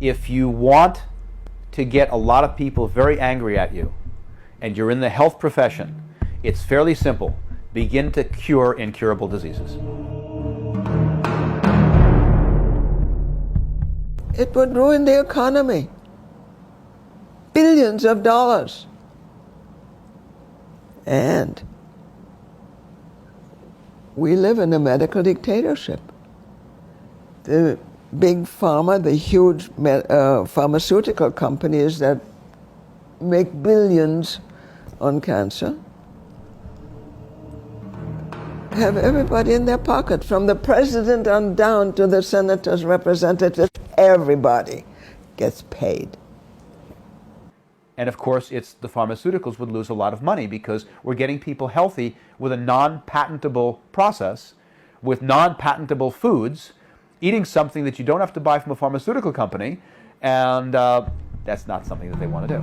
If you want to get a lot of people very angry at you, and you're in the health profession, it's fairly simple. Begin to cure incurable diseases. It would ruin the economy. Billions of dollars. And we live in a medical dictatorship. The big pharma, the huge pharmaceutical companies that make billions on cancer, have everybody in their pocket, from the president on down to the senators, representatives. Everybody gets paid. And of course, it's the pharmaceuticals would lose a lot of money because we're getting people healthy with a non-patentable process, with non-patentable foods, eating something that you don't have to buy from a pharmaceutical company, and that's not something that they want to do.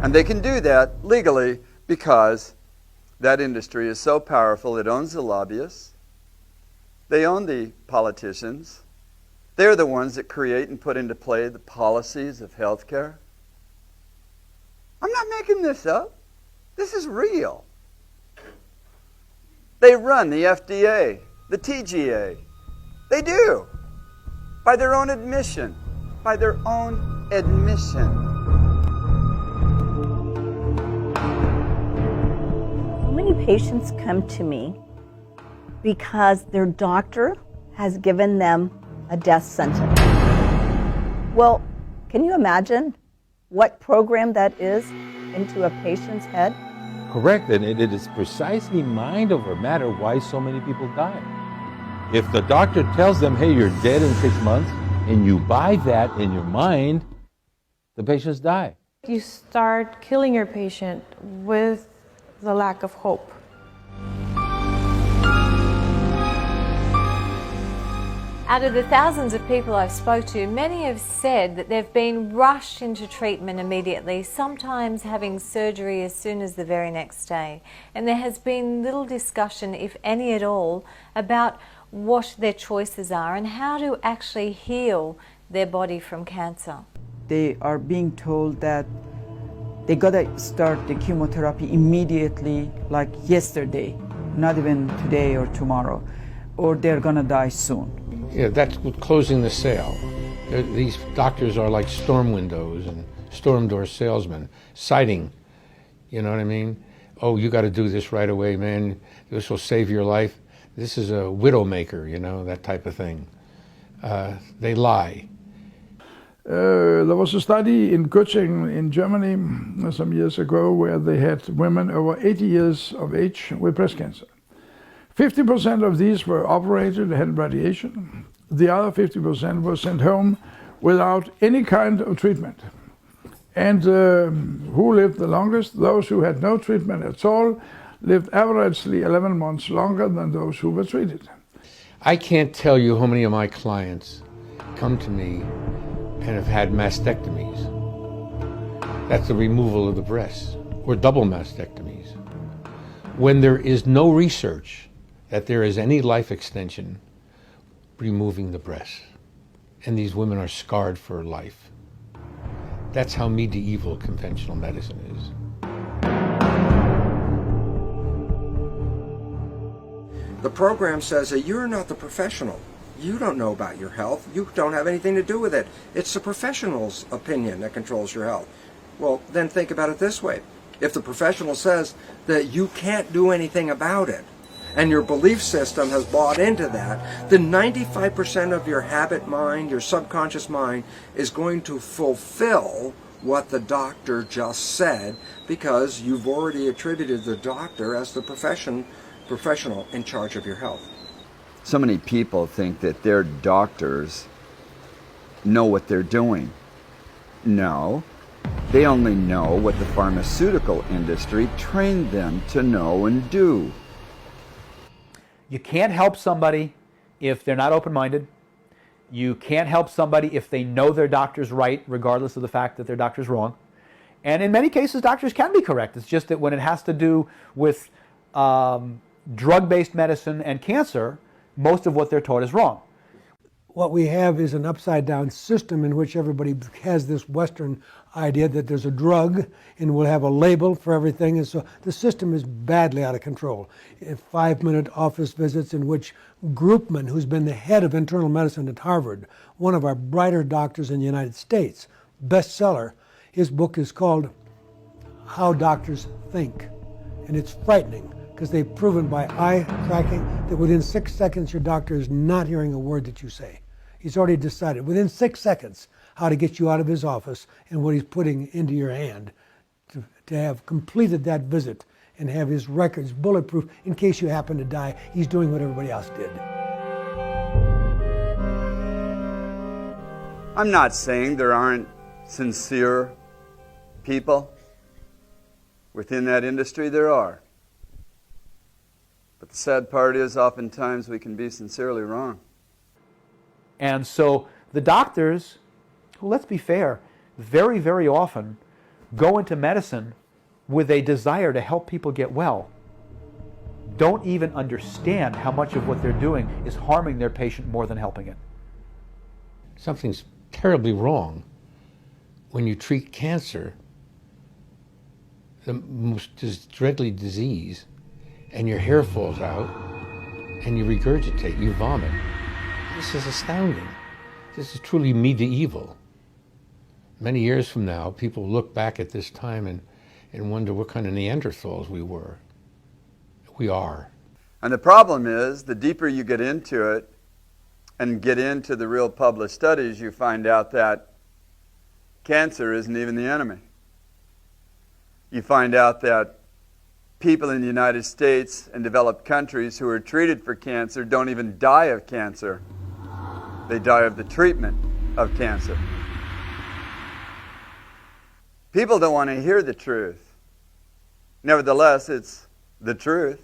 And they can do that legally because that industry is so powerful. It owns the lobbyists. They own the politicians. They're the ones that create and put into play the policies of healthcare. I'm not making this up. This is real. They run the FDA, the TGA. They do. By their own admission. By their own admission. So many patients come to me because their doctor has given them a death sentence. Well, can you imagine what program that is into a patient's head? Correct, and it is precisely mind over matter why so many people die. If the doctor tells them, hey, you're dead in 6 months, and you buy that in your mind, the patients die. You start killing your patient with the lack of hope. Out of the thousands of people I've spoke to, many have said that they've been rushed into treatment immediately, sometimes having surgery as soon as the very next day. And there has been little discussion, if any at all, about what their choices are and how to actually heal their body from cancer. They are being told that they gotta start the chemotherapy immediately, like yesterday, not even today or tomorrow, or they're gonna die soon. Yeah, that's closing the sale. These doctors are like storm windows and storm door salesmen, citing, you know what I mean? Oh, you got to do this right away, man. This will save your life. This is a widow maker, you know, that type of thing. They lie. There was a study in Göttingen in Germany some years ago where they had women over 80 years of age with breast cancer. 50% of these were operated, had radiation. The other 50% were sent home without any kind of treatment. And who lived the longest? Those who had no treatment at all lived averagely 11 months longer than those who were treated. I can't tell you how many of my clients come to me and have had mastectomies. That's the removal of the breasts, or double mastectomies. When there is no research that there is any life extension removing the breast, and these women are scarred for life. That's how medieval conventional medicine is. The program says that you're not the professional. You don't know about your health. You don't have anything to do with it. It's the professional's opinion that controls your health. Well, then think about it this way. If the professional says that you can't do anything about it, and your belief system has bought into that, then 95% of your habit mind, your subconscious mind, is going to fulfill what the doctor just said because you've already attributed the doctor as the professional in charge of your health. So many people think that their doctors know what they're doing. No, they only know what the pharmaceutical industry trained them to know and do. You can't help somebody if they're not open-minded. You can't help somebody if they know their doctor's right, regardless of the fact that their doctor's wrong. And in many cases, doctors can be correct. It's just that when it has to do with drug-based medicine and cancer, most of what they're taught is wrong. What we have is an upside-down system in which everybody has this Western idea that there's a drug and we'll have a label for everything. And so the system is badly out of control. 5-minute office visits in which Groupman, who's been the head of internal medicine at Harvard, one of our brighter doctors in the United States, bestseller, his book is called How Doctors Think. And it's frightening because they've proven by eye tracking that within 6 seconds your doctor is not hearing a word that you say. He's already decided within 6 seconds how to get you out of his office and what he's putting into your hand to have completed that visit and have his records bulletproof in case you happen to die. He's doing what everybody else did. I'm not saying there aren't sincere people within that industry. There are. But the sad part is oftentimes we can be sincerely wrong. And so the doctors, well, let's be fair, very, very often go into medicine with a desire to help people get well, don't even understand how much of what they're doing is harming their patient more than helping it. Something's terribly wrong when you treat cancer, the most deadly disease, and your hair falls out, and you regurgitate, you vomit. This is astounding. This is truly medieval. Many years from now, people look back at this time and wonder what kind of Neanderthals we were. We are. And the problem is, the deeper you get into it and get into the real published studies, you find out that cancer isn't even the enemy. You find out that people in the United States and developed countries who are treated for cancer don't even die of cancer. They die of the treatment of cancer. People don't want to hear the truth. Nevertheless, it's the truth.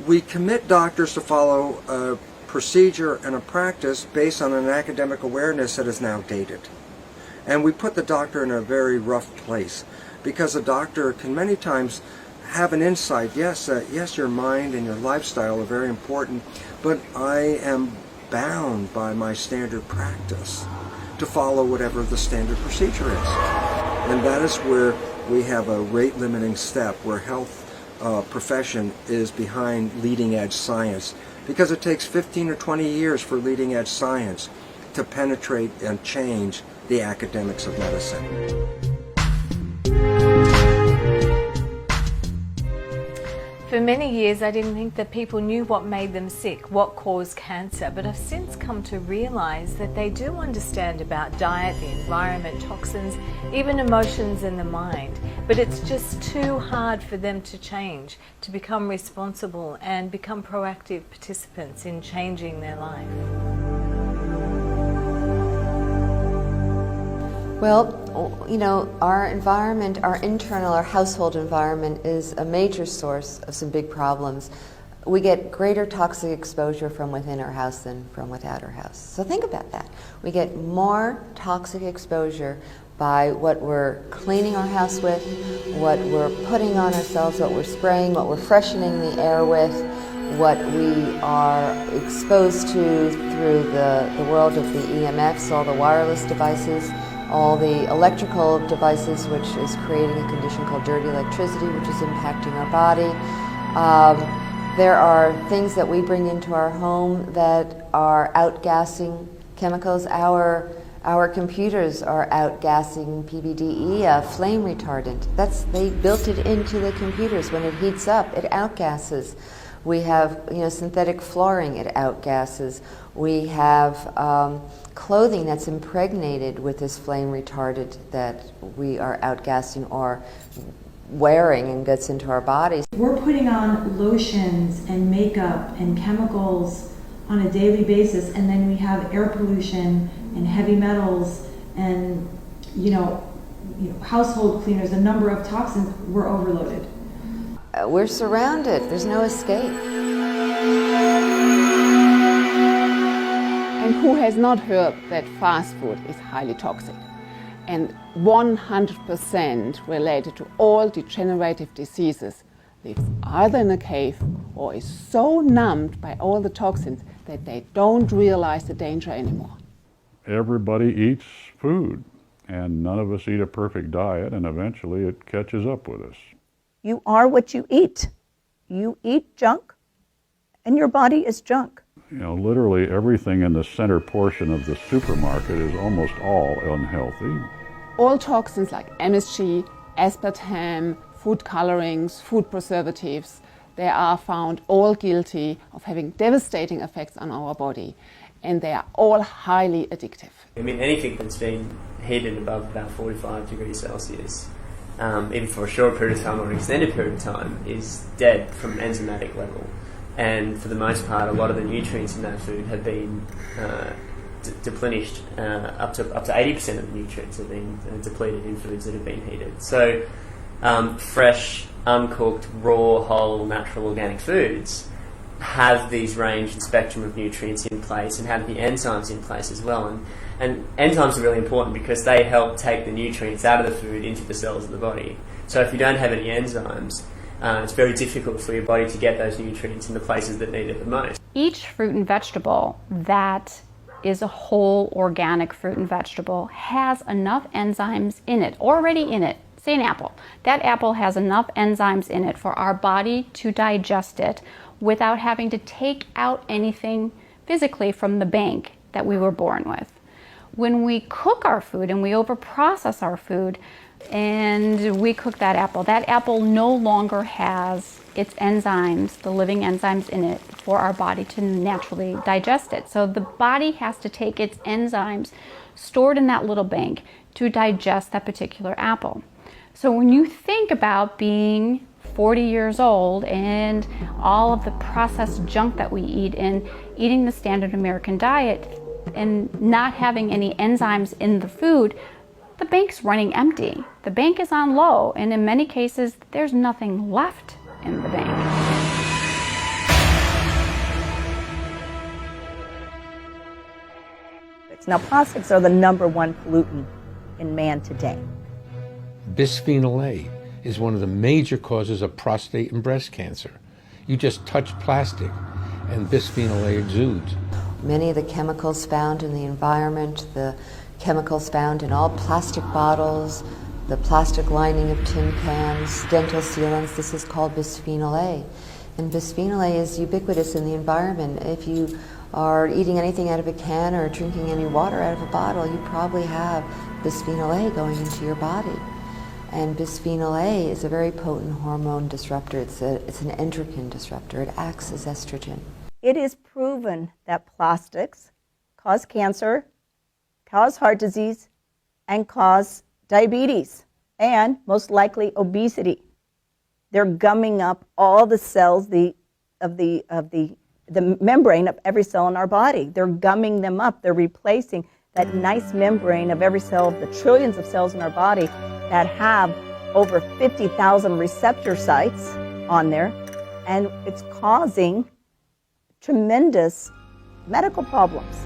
We commit doctors to follow a procedure and a practice based on an academic awareness that is now dated. And we put the doctor in a very rough place because the doctor can many times have an insight. Yes, your mind and your lifestyle are very important, but I am bound by my standard practice to follow whatever the standard procedure is. And that is where we have a rate-limiting step, where health profession is behind leading-edge science, because it takes 15 or 20 years for leading-edge science to penetrate and change the academics of medicine. For many years, I didn't think that people knew what made them sick, what caused cancer, but I've since come to realize that they do understand about diet, the environment, toxins, even emotions in the mind. But it's just too hard for them to change, to become responsible and become proactive participants in changing their life. Well, you know, our environment, our internal, our household environment is a major source of some big problems. We get greater toxic exposure from within our house than from without our house. So think about that. We get more toxic exposure by what we're cleaning our house with, what we're putting on ourselves, what we're spraying, what we're freshening the air with, what we are exposed to through the world of the EMFs, all the wireless devices, all the electrical devices, which is creating a condition called dirty electricity, which is impacting our body. There are things that we bring into our home that are outgassing chemicals. Our computers are outgassing PBDE, a flame retardant. They built it into the computers. When it heats up, it outgasses. We have, synthetic flooring, it outgasses. We have clothing that's impregnated with this flame retardant that we are outgassing or wearing and gets into our bodies. We're putting on lotions and makeup and chemicals on a daily basis, and then we have air pollution and heavy metals and household cleaners, a number of toxins. We're overloaded. We're surrounded. There's no escape. And who has not heard that fast food is highly toxic and 100% related to all degenerative diseases lives either in a cave or is so numbed by all the toxins that they don't realize the danger anymore. Everybody eats food, and none of us eat a perfect diet, and eventually it catches up with us. You are what you eat. You eat junk, and your body is junk. You know, literally everything in the center portion of the supermarket is almost all unhealthy. All toxins like MSG, aspartame, food colorings, food preservatives, they are found all guilty of having devastating effects on our body, and they are all highly addictive. I mean, anything that's been heated above about 45 degrees Celsius, even for a short period of time or an extended period of time, is dead from an enzymatic level. And for the most part, a lot of the nutrients in that food have been depleted. Up to 80% of the nutrients have been depleted in foods that have been heated. So fresh, uncooked, raw, whole, natural, organic foods have these range and spectrum of nutrients in place and have the enzymes in place as well. And enzymes are really important because they help take the nutrients out of the food into the cells of the body. So if you don't have any enzymes, it's very difficult for your body to get those nutrients in the places that need it the most. Each fruit and vegetable that is a whole organic fruit and vegetable has enough enzymes in it, already in it. Say an apple. That apple has enough enzymes in it for our body to digest it without having to take out anything physically from the bank that we were born with. When we cook our food and we overprocess our food and we cook that apple no longer has its enzymes, the living enzymes in it, for our body to naturally digest it. So the body has to take its enzymes stored in that little bank to digest that particular apple. So when you think about being 40 years old and all of the processed junk that we eat and eating the standard American diet and not having any enzymes in the food, the bank's running empty. The bank is on low, and in many cases, there's nothing left in the bank. Now, plastics are the #1 pollutant in man today. Bisphenol A is one of the major causes of prostate and breast cancer. You just touch plastic and bisphenol A exudes. Many of the chemicals found in the environment, the chemicals found in all plastic bottles, the plastic lining of tin cans, dental sealants, this is called bisphenol A. And bisphenol A is ubiquitous in the environment. If you are eating anything out of a can or drinking any water out of a bottle, you probably have bisphenol A going into your body. And bisphenol A is a very potent hormone disruptor. It's an endocrine disruptor. It acts as estrogen. It is proven that plastics cause cancer, cause heart disease, and cause diabetes, and most likely obesity. They're gumming up all the cells of the membrane of every cell in our body. They're gumming them up. They're replacing that nice membrane of every cell of the trillions of cells in our body that have over 50,000 receptor sites on there, and it's causing tremendous medical problems.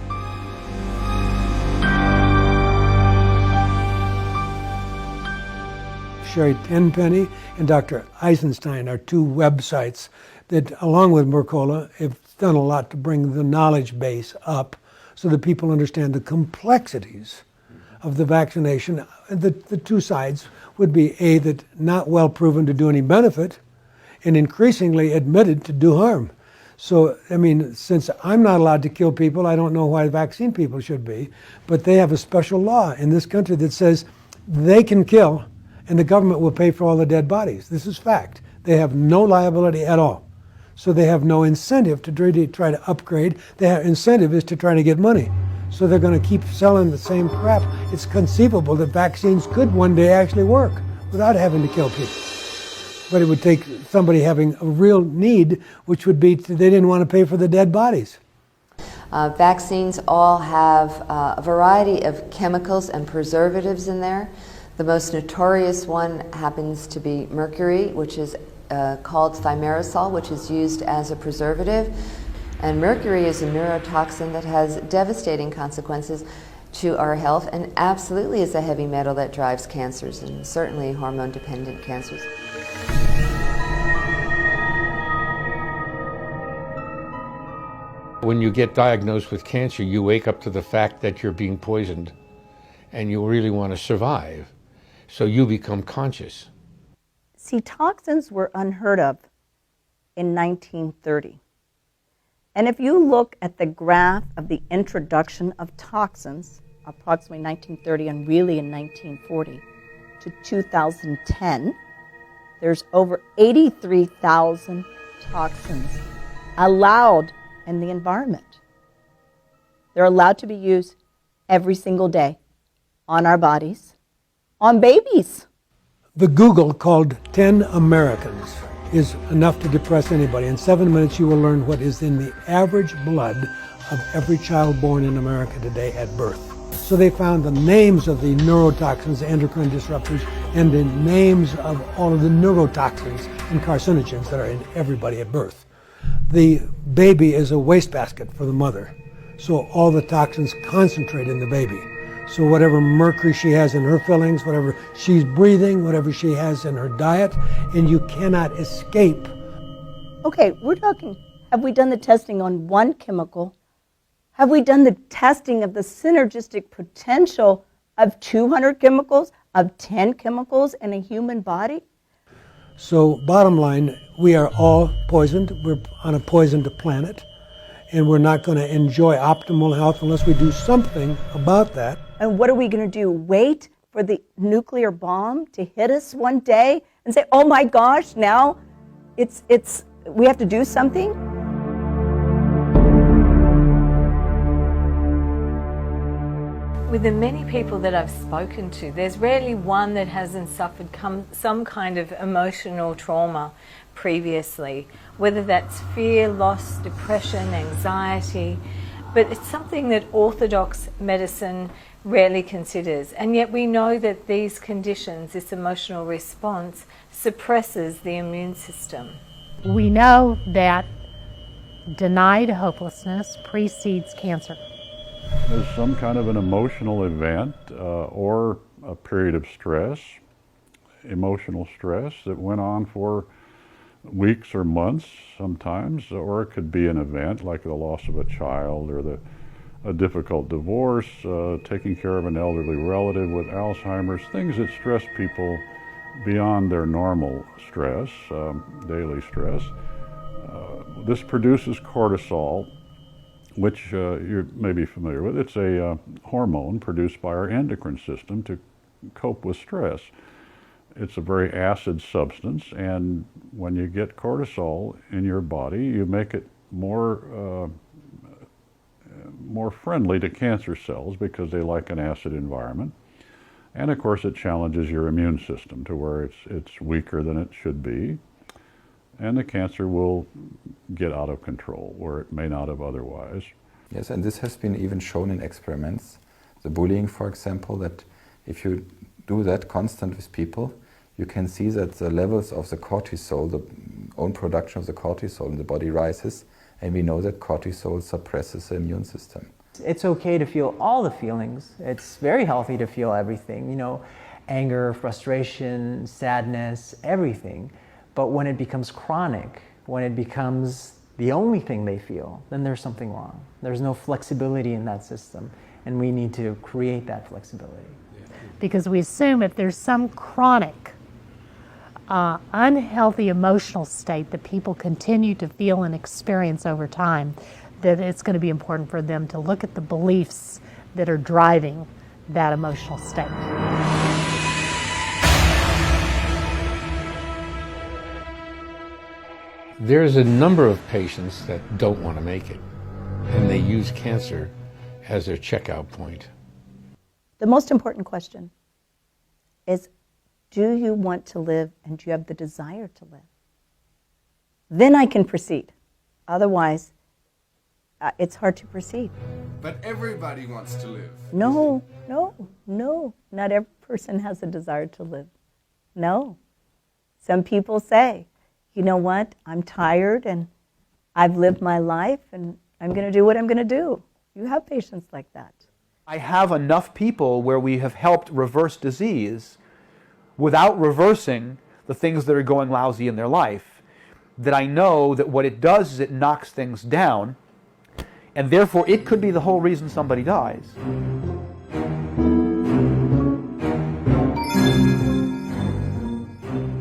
Sherry Tenpenny and Dr. Eisenstein are two websites that, along with Mercola, have done a lot to bring the knowledge base up so that people understand the complexities of the vaccination. The two sides would be A, that not well proven to do any benefit, and increasingly admitted to do harm. So, I mean, since I'm not allowed to kill people, I don't know why vaccine people should be, but they have a special law in this country that says they can kill and the government will pay for all the dead bodies. This is fact. They have no liability at all. So they have no incentive to try to upgrade. Their incentive is to try to get money. So they're going to keep selling the same crap. It's conceivable that vaccines could one day actually work without having to kill people. But it would take somebody having a real need, which would be they didn't want to pay for the dead bodies. Vaccines all have a variety of chemicals and preservatives in there. The most notorious one happens to be mercury, which is called thimerosal, which is used as a preservative. And mercury is a neurotoxin that has devastating consequences to our health and absolutely is a heavy metal that drives cancers, and certainly hormone-dependent cancers. When you get diagnosed with cancer, you wake up to the fact that you're being poisoned and you really want to survive. So you become conscious. See, toxins were unheard of in 1930. And if you look at the graph of the introduction of toxins, approximately 1930 and really in 1940 to 2010, there's over 83,000 toxins allowed in the environment. They're allowed to be used every single day on our bodies, on babies. The Google called 10 Americans is enough to depress anybody. In 7 minutes, you will learn what is in the average blood of every child born in America today at birth. So they found the names of the neurotoxins, endocrine disruptors, and the names of all of the neurotoxins and carcinogens that are in everybody at birth. The baby is a wastebasket for the mother. So all the toxins concentrate in the baby. So whatever mercury she has in her fillings, whatever she's breathing, whatever she has in her diet, and you cannot escape. Okay, we're talking, have we done the testing on one chemical? Have we done the testing of the synergistic potential of 200 chemicals, of 10 chemicals in a human body? So bottom line, we are all poisoned. We're on a poisoned planet, and we're not going to enjoy optimal health unless we do something about that. And what are we going to do? Wait for the nuclear bomb to hit us one day and say, oh my gosh, now we have to do something? With the many people that I've spoken to, there's rarely one that hasn't suffered some kind of emotional trauma previously, whether that's fear, loss, depression, anxiety, but it's something that orthodox medicine rarely considers. And yet we know that these conditions, this emotional response, suppresses the immune system. We know that denied hopelessness precedes cancer. There's some kind of an emotional event or a period of stress, emotional stress that went on for weeks or months sometimes, or it could be an event like the loss of a child or a difficult divorce, taking care of an elderly relative with Alzheimer's, things that stress people beyond their normal stress, daily stress. This produces cortisol, which you may be familiar with. It's a hormone produced by our endocrine system to cope with stress. It's a very acid substance, and when you get cortisol in your body, you make it more friendly to cancer cells because they like an acid environment. And of course, it challenges your immune system to where it's weaker than it should be, and the cancer will get out of control where it may not have otherwise. Yes, and this has been even shown in experiments. The bullying, for example, that if you do that constant with people, you can see that the levels of the cortisol, the own production of the cortisol in the body rises, and we know that cortisol suppresses the immune system. It's okay to feel all the feelings. It's very healthy to feel everything, you know, anger, frustration, sadness, everything. But when it becomes chronic, when it becomes the only thing they feel, then there's something wrong. There's no flexibility in that system, and we need to create that flexibility. Because we assume if there's some chronic, unhealthy emotional state that people continue to feel and experience over time, that it's going to be important for them to look at the beliefs that are driving that emotional state. There's a number of patients that don't want to make it, and they use cancer as their checkout point. The most important question is, do you want to live and do you have the desire to live? Then I can proceed. Otherwise, it's hard to proceed. But everybody wants to live. No. Not every person has a desire to live. No. Some people say, you know what, I'm tired and I've lived my life and I'm going to do what I'm going to do. You have patients like that. I have enough people where we have helped reverse disease without reversing the things that are going lousy in their life, that I know that what it does is it knocks things down, and therefore it could be the whole reason somebody dies.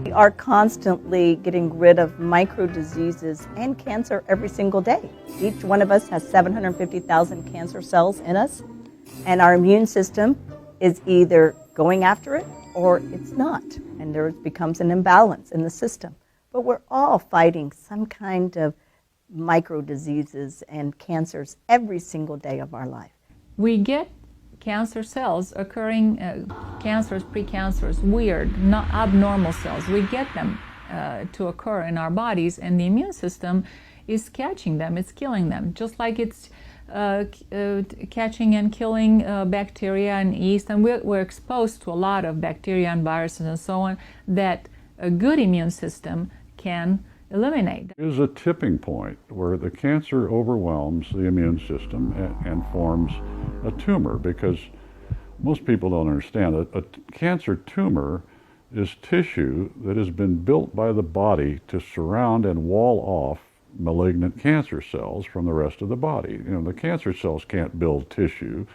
We are constantly getting rid of micro diseases and cancer every single day. Each one of us has 750,000 cancer cells in us, and our immune system is either going after it or it's not, and there becomes an imbalance in the system. But we're all fighting some kind of micro diseases and cancers every single day of our life. We get cancer cells occurring, cancers, precancers, weird, not abnormal cells. We get them to occur in our bodies, and the immune system is catching them, it's killing them, just like it's catching and killing bacteria and yeast, and we're exposed to a lot of bacteria and viruses and so on that a good immune system can eliminate. There's a tipping point where the cancer overwhelms the immune system and forms a tumor, because most people don't understand that a cancer tumor is tissue that has been built by the body to surround and wall off malignant cancer cells from the rest of the body. You know, the cancer cells can't build tissue.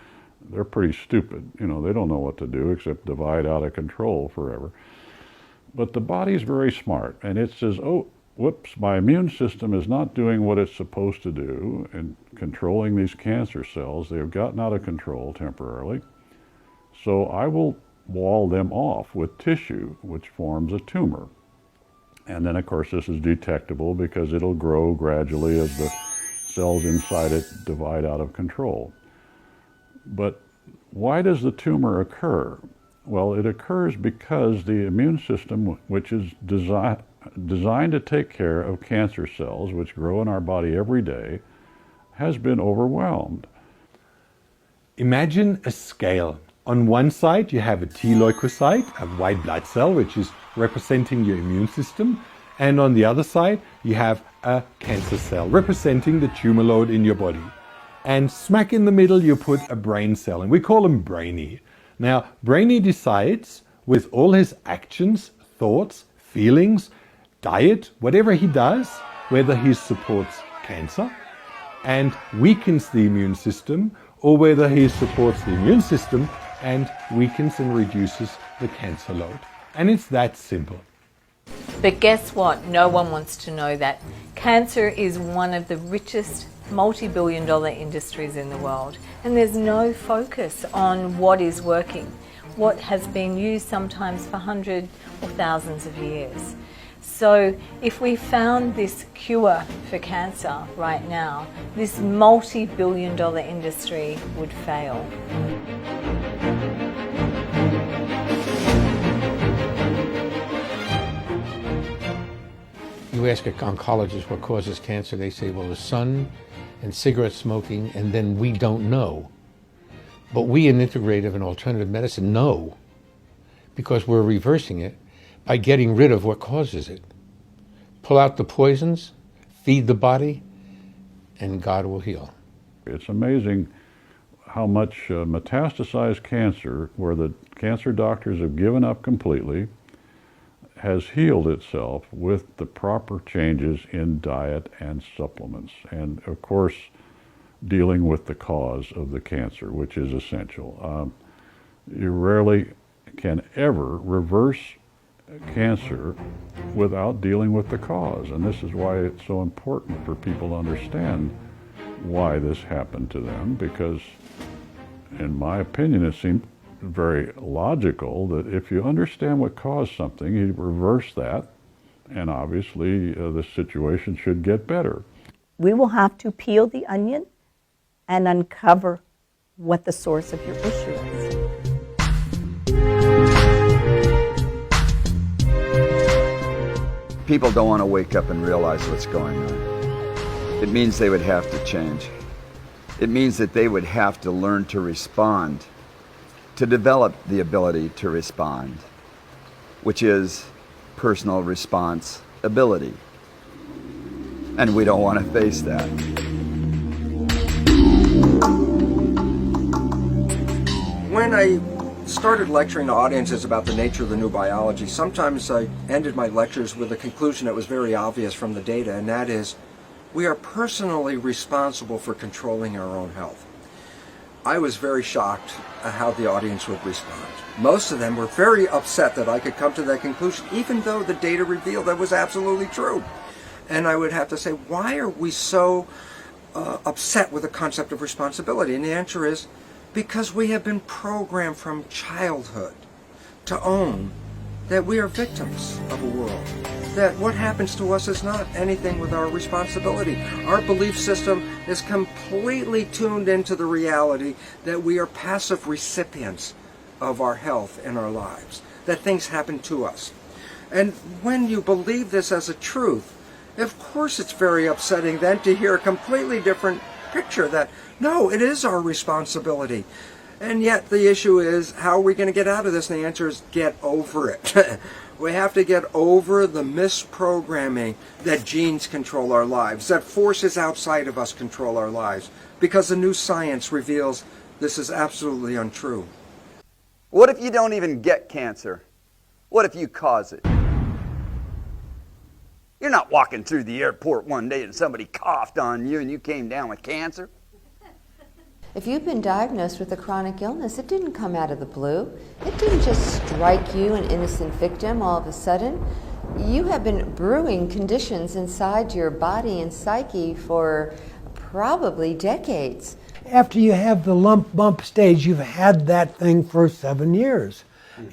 They're pretty stupid. You know, they don't know what to do except divide out of control forever. But the body's very smart, and it says, oh, whoops, my immune system is not doing what it's supposed to do in controlling these cancer cells. They've gotten out of control temporarily. So I will wall them off with tissue, which forms a tumor. And then, of course, this is detectable because it'll grow gradually as the cells inside it divide out of control. But why does the tumor occur? Well, it occurs because the immune system, which is designed to take care of cancer cells, which grow in our body every day, has been overwhelmed. Imagine a scale. On one side, you have a T leukocyte, a white blood cell, which is representing your immune system. And on the other side, you have a cancer cell, representing the tumor load in your body. And smack in the middle, you put a brain cell, and we call him Brainy. Now, Brainy decides, with all his actions, thoughts, feelings, diet, whatever he does, whether he supports cancer and weakens the immune system, or whether he supports the immune system and weakens and reduces the cancer load. And it's that simple. But guess what? No one wants to know that. Cancer is one of the richest multi-billion-dollar industries in the world, and there's no focus on what is working, what has been used sometimes for hundreds or thousands of years. So if we found this cure for cancer right now, this multi-billion-dollar industry would fail. You ask an oncologist what causes cancer, they say, well, the sun and cigarette smoking, and then we don't know. But we in integrative and alternative medicine know, because we're reversing it by getting rid of what causes it. Pull out the poisons, feed the body, and God will heal. It's amazing how much metastasized cancer, where the cancer doctors have given up completely, has healed itself with the proper changes in diet and supplements. And of course, dealing with the cause of the cancer, which is essential. You rarely can ever reverse cancer without dealing with the cause. And this is why it's so important for people to understand why this happened to them, because in my opinion, it seems very logical that if you understand what caused something, you reverse that, and obviously the situation should get better. We will have to peel the onion and uncover what the source of your issue is. People don't want to wake up and realize what's going on. It means they would have to change. It means that they would have to learn to respond, to develop the ability to respond, which is personal responsibility. And we don't want to face that. When I started lecturing to audiences about the nature of the new biology, sometimes I ended my lectures with a conclusion that was very obvious from the data, and that is We are personally responsible for controlling our own health. I was very shocked at how the audience would respond. Most of them were very upset that I could come to that conclusion, even though the data revealed that was absolutely true. And I would have to say, why are we so upset with the concept of responsibility? And the answer is, because we have been programmed from childhood to own that we are victims of a world, that what happens to us is not anything with our responsibility. Our belief system is completely tuned into the reality that we are passive recipients of our health and our lives, that things happen to us. And when you believe this as a truth, of course it's very upsetting then to hear a completely different picture that, no, it is our responsibility. And yet the issue is, how are we going to get out of this? And the answer is, get over it. We have to get over the misprogramming that genes control our lives, that forces outside of us control our lives, because the new science reveals this is absolutely untrue. What if you don't even get cancer? What if you cause it? You're not walking through the airport one day and somebody coughed on you and you came down with cancer. If you've been diagnosed with a chronic illness, it didn't come out of the blue. It didn't just strike you, an innocent victim, all of a sudden. You have been brewing conditions inside your body and psyche for probably decades. After you have the lump bump stage, you've had that thing for 7 years.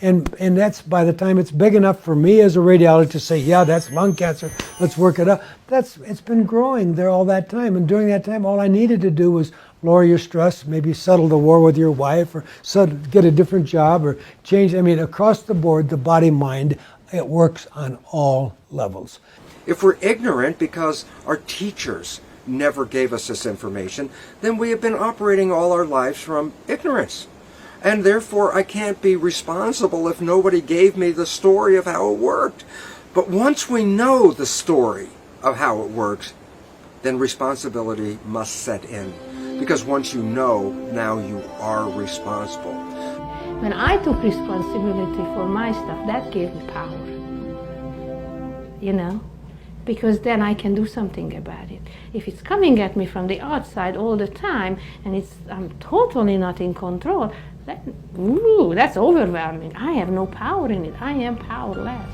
And that's by the time it's big enough for me as a radiologist to say, yeah, that's lung cancer, let's work it up. It's been growing there all that time. And during that time, all I needed to do was lower your stress, maybe settle the war with your wife, or get a different job, or change. I mean, across the board, the body-mind, it works on all levels. If we're ignorant because our teachers never gave us this information, then we have been operating all our lives from ignorance. And therefore, I can't be responsible if nobody gave me the story of how it worked. But once we know the story of how it works, then responsibility must set in. Because once you know, now you are responsible. When I took responsibility for my stuff, that gave me power. You know? Because then I can do something about it. If it's coming at me from the outside all the time, and I'm totally not in control, that's overwhelming. I have no power in it. I am powerless.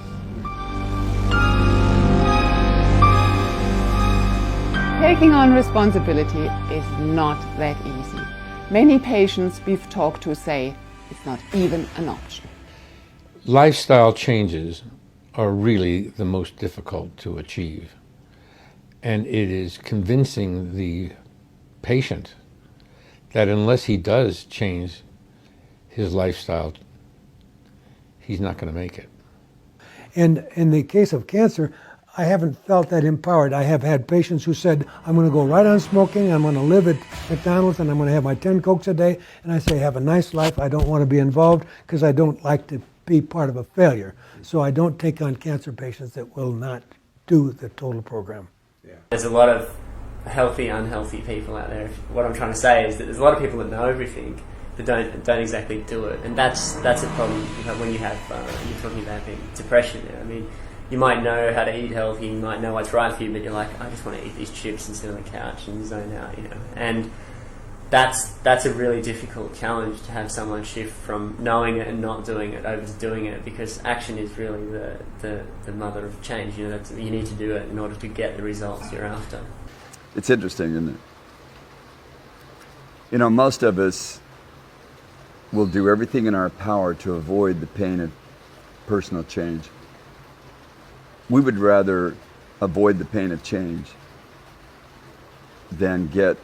Taking on responsibility is not that easy. Many patients we've talked to say it's not even an option. Lifestyle changes are really the most difficult to achieve. And it is convincing the patient that unless he does change his lifestyle, he's not going to make it. And in the case of cancer, I haven't felt that empowered. I have had patients who said, I'm going to go right on smoking, I'm going to live at McDonald's, and I'm going to have my 10 Cokes a day. And I say, have a nice life. I don't want to be involved because I don't like to be part of a failure. So I don't take on cancer patients that will not do the total program. Yeah. There's a lot of healthy, unhealthy people out there. What I'm trying to say is that there's a lot of people that know everything that don't exactly do it, and that's a problem when you have you're talking about depression. I mean, you might know how to eat healthy, you might know what's right for you, but you're like, I just want to eat these chips and sit on the couch and zone out, you know. And that's a really difficult challenge to have someone shift from knowing it and not doing it over to doing it, because action is really the mother of change. You know, you need to do it in order to get the results you're after. It's interesting, isn't it? You know, most of us will do everything in our power to avoid the pain of personal change. We would rather avoid the pain of change than get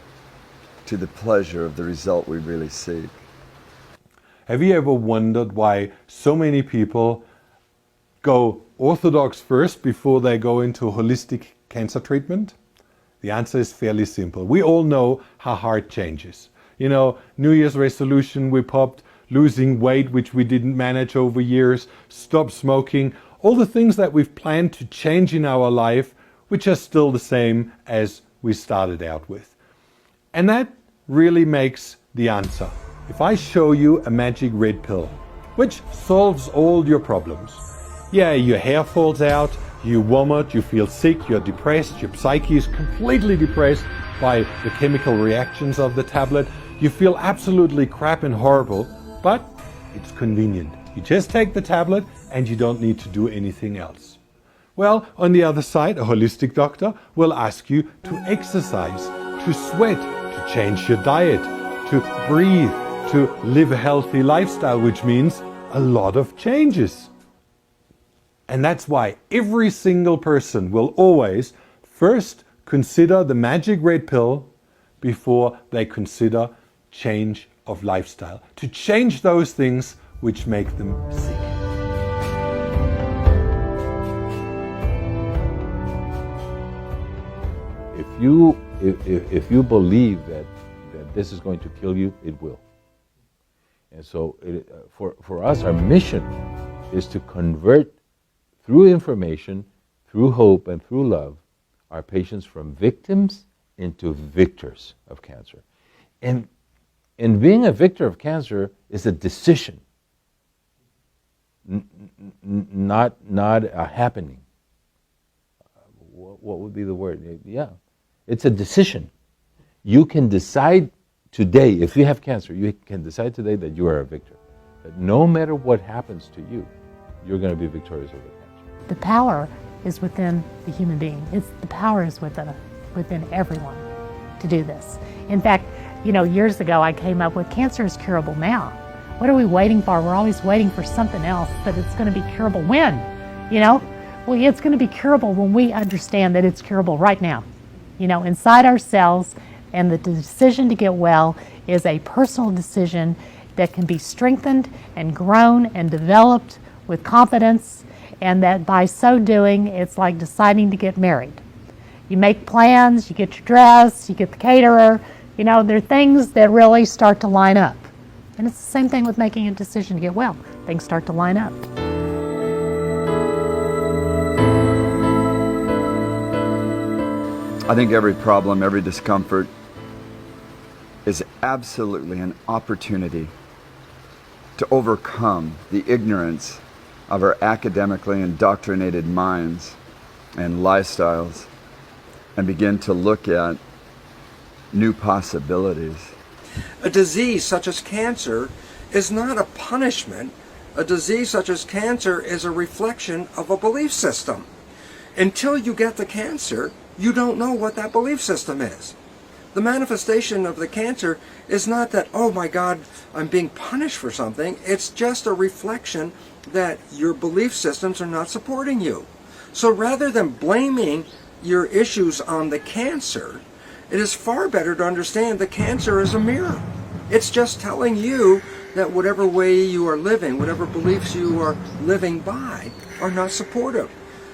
to the pleasure of the result we really seek. Have you ever wondered why so many people go orthodox first before they go into holistic cancer treatment? The answer is fairly simple. We all know how hard change is. You know, New Year's resolution we popped, losing weight which we didn't manage over years, stop smoking, all the things that we've planned to change in our life, which are still the same as we started out with. And that really makes the answer. If I show you a magic red pill, which solves all your problems, yeah, your hair falls out, You vomit, you feel sick, you're depressed, your psyche is completely depressed by the chemical reactions of the tablet. You feel absolutely crap and horrible, but it's convenient. You just take the tablet and you don't need to do anything else. Well, on the other side, a holistic doctor will ask you to exercise, to sweat, to change your diet, to breathe, to live a healthy lifestyle, which means a lot of changes. And that's why every single person will always first consider the magic red pill before they consider change of lifestyle, to change those things which make them sick. If you believe that this is going to kill you, it will. And so for us, our mission is to convert through information, through hope, and through love, our patients from victims into victors of cancer. And being a victor of cancer is a decision, not a happening. What would be the word? Yeah, it's a decision. You can decide today, if you have cancer, you can decide today that you are a victor. That no matter what happens to you, you're going to be victorious over cancer. The power is within the human being. The power is within everyone to do this. In fact, years ago I came up with cancer is curable now. What are we waiting for? We're always waiting for something else, but it's going to be curable when? Well, it's going to be curable when we understand that it's curable right now. Inside ourselves, and the decision to get well is a personal decision that can be strengthened and grown and developed with confidence, and that by so doing, it's like deciding to get married. You make plans, you get your dress, you get the caterer, there are things that really start to line up. And it's the same thing with making a decision to get well. Things start to line up. I think every problem, every discomfort is absolutely an opportunity to overcome the ignorance of our academically indoctrinated minds and lifestyles and begin to look at new possibilities. A disease such as cancer is not a punishment. A disease such as cancer is a reflection of a belief system. Until you get the cancer, you don't know what that belief system is. The manifestation of the cancer is not that, oh my God, I'm being punished for something. It's just a reflection that your belief systems are not supporting you. So rather than blaming your issues on the cancer, it is far better to understand the cancer is a mirror. It's just telling you that whatever way you are living, whatever beliefs you are living by, are not supportive.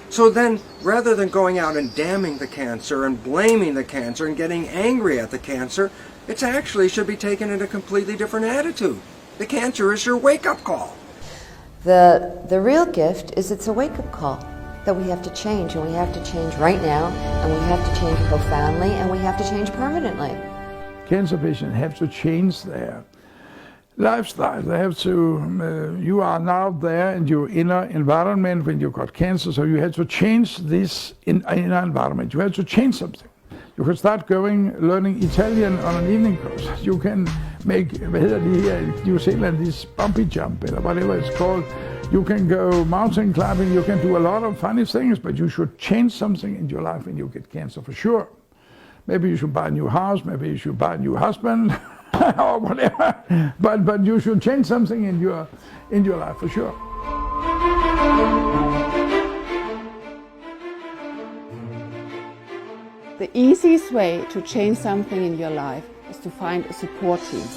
So then, rather than going out and damning the cancer and blaming the cancer and getting angry at the cancer, it actually should be taken in a completely different attitude. The cancer is your wake-up call. The real gift is it's a wake-up call that we have to change, and we have to change right now, and we have to change profoundly, and we have to change permanently. Cancer patients have to change their lifestyle. They have to, you are now there in your inner environment when you got cancer, so you have to change this inner environment. You have to change something. You can start learning Italian on an evening course. You can make, New Zealand, this bumpy jump, or whatever it's called. You can go mountain climbing, you can do a lot of funny things, but you should change something in your life when you get cancer, for sure. Maybe you should buy a new house, maybe you should buy a new husband, or whatever. But you should change something in your life, for sure. The easiest way to change something in your life is to find a support team.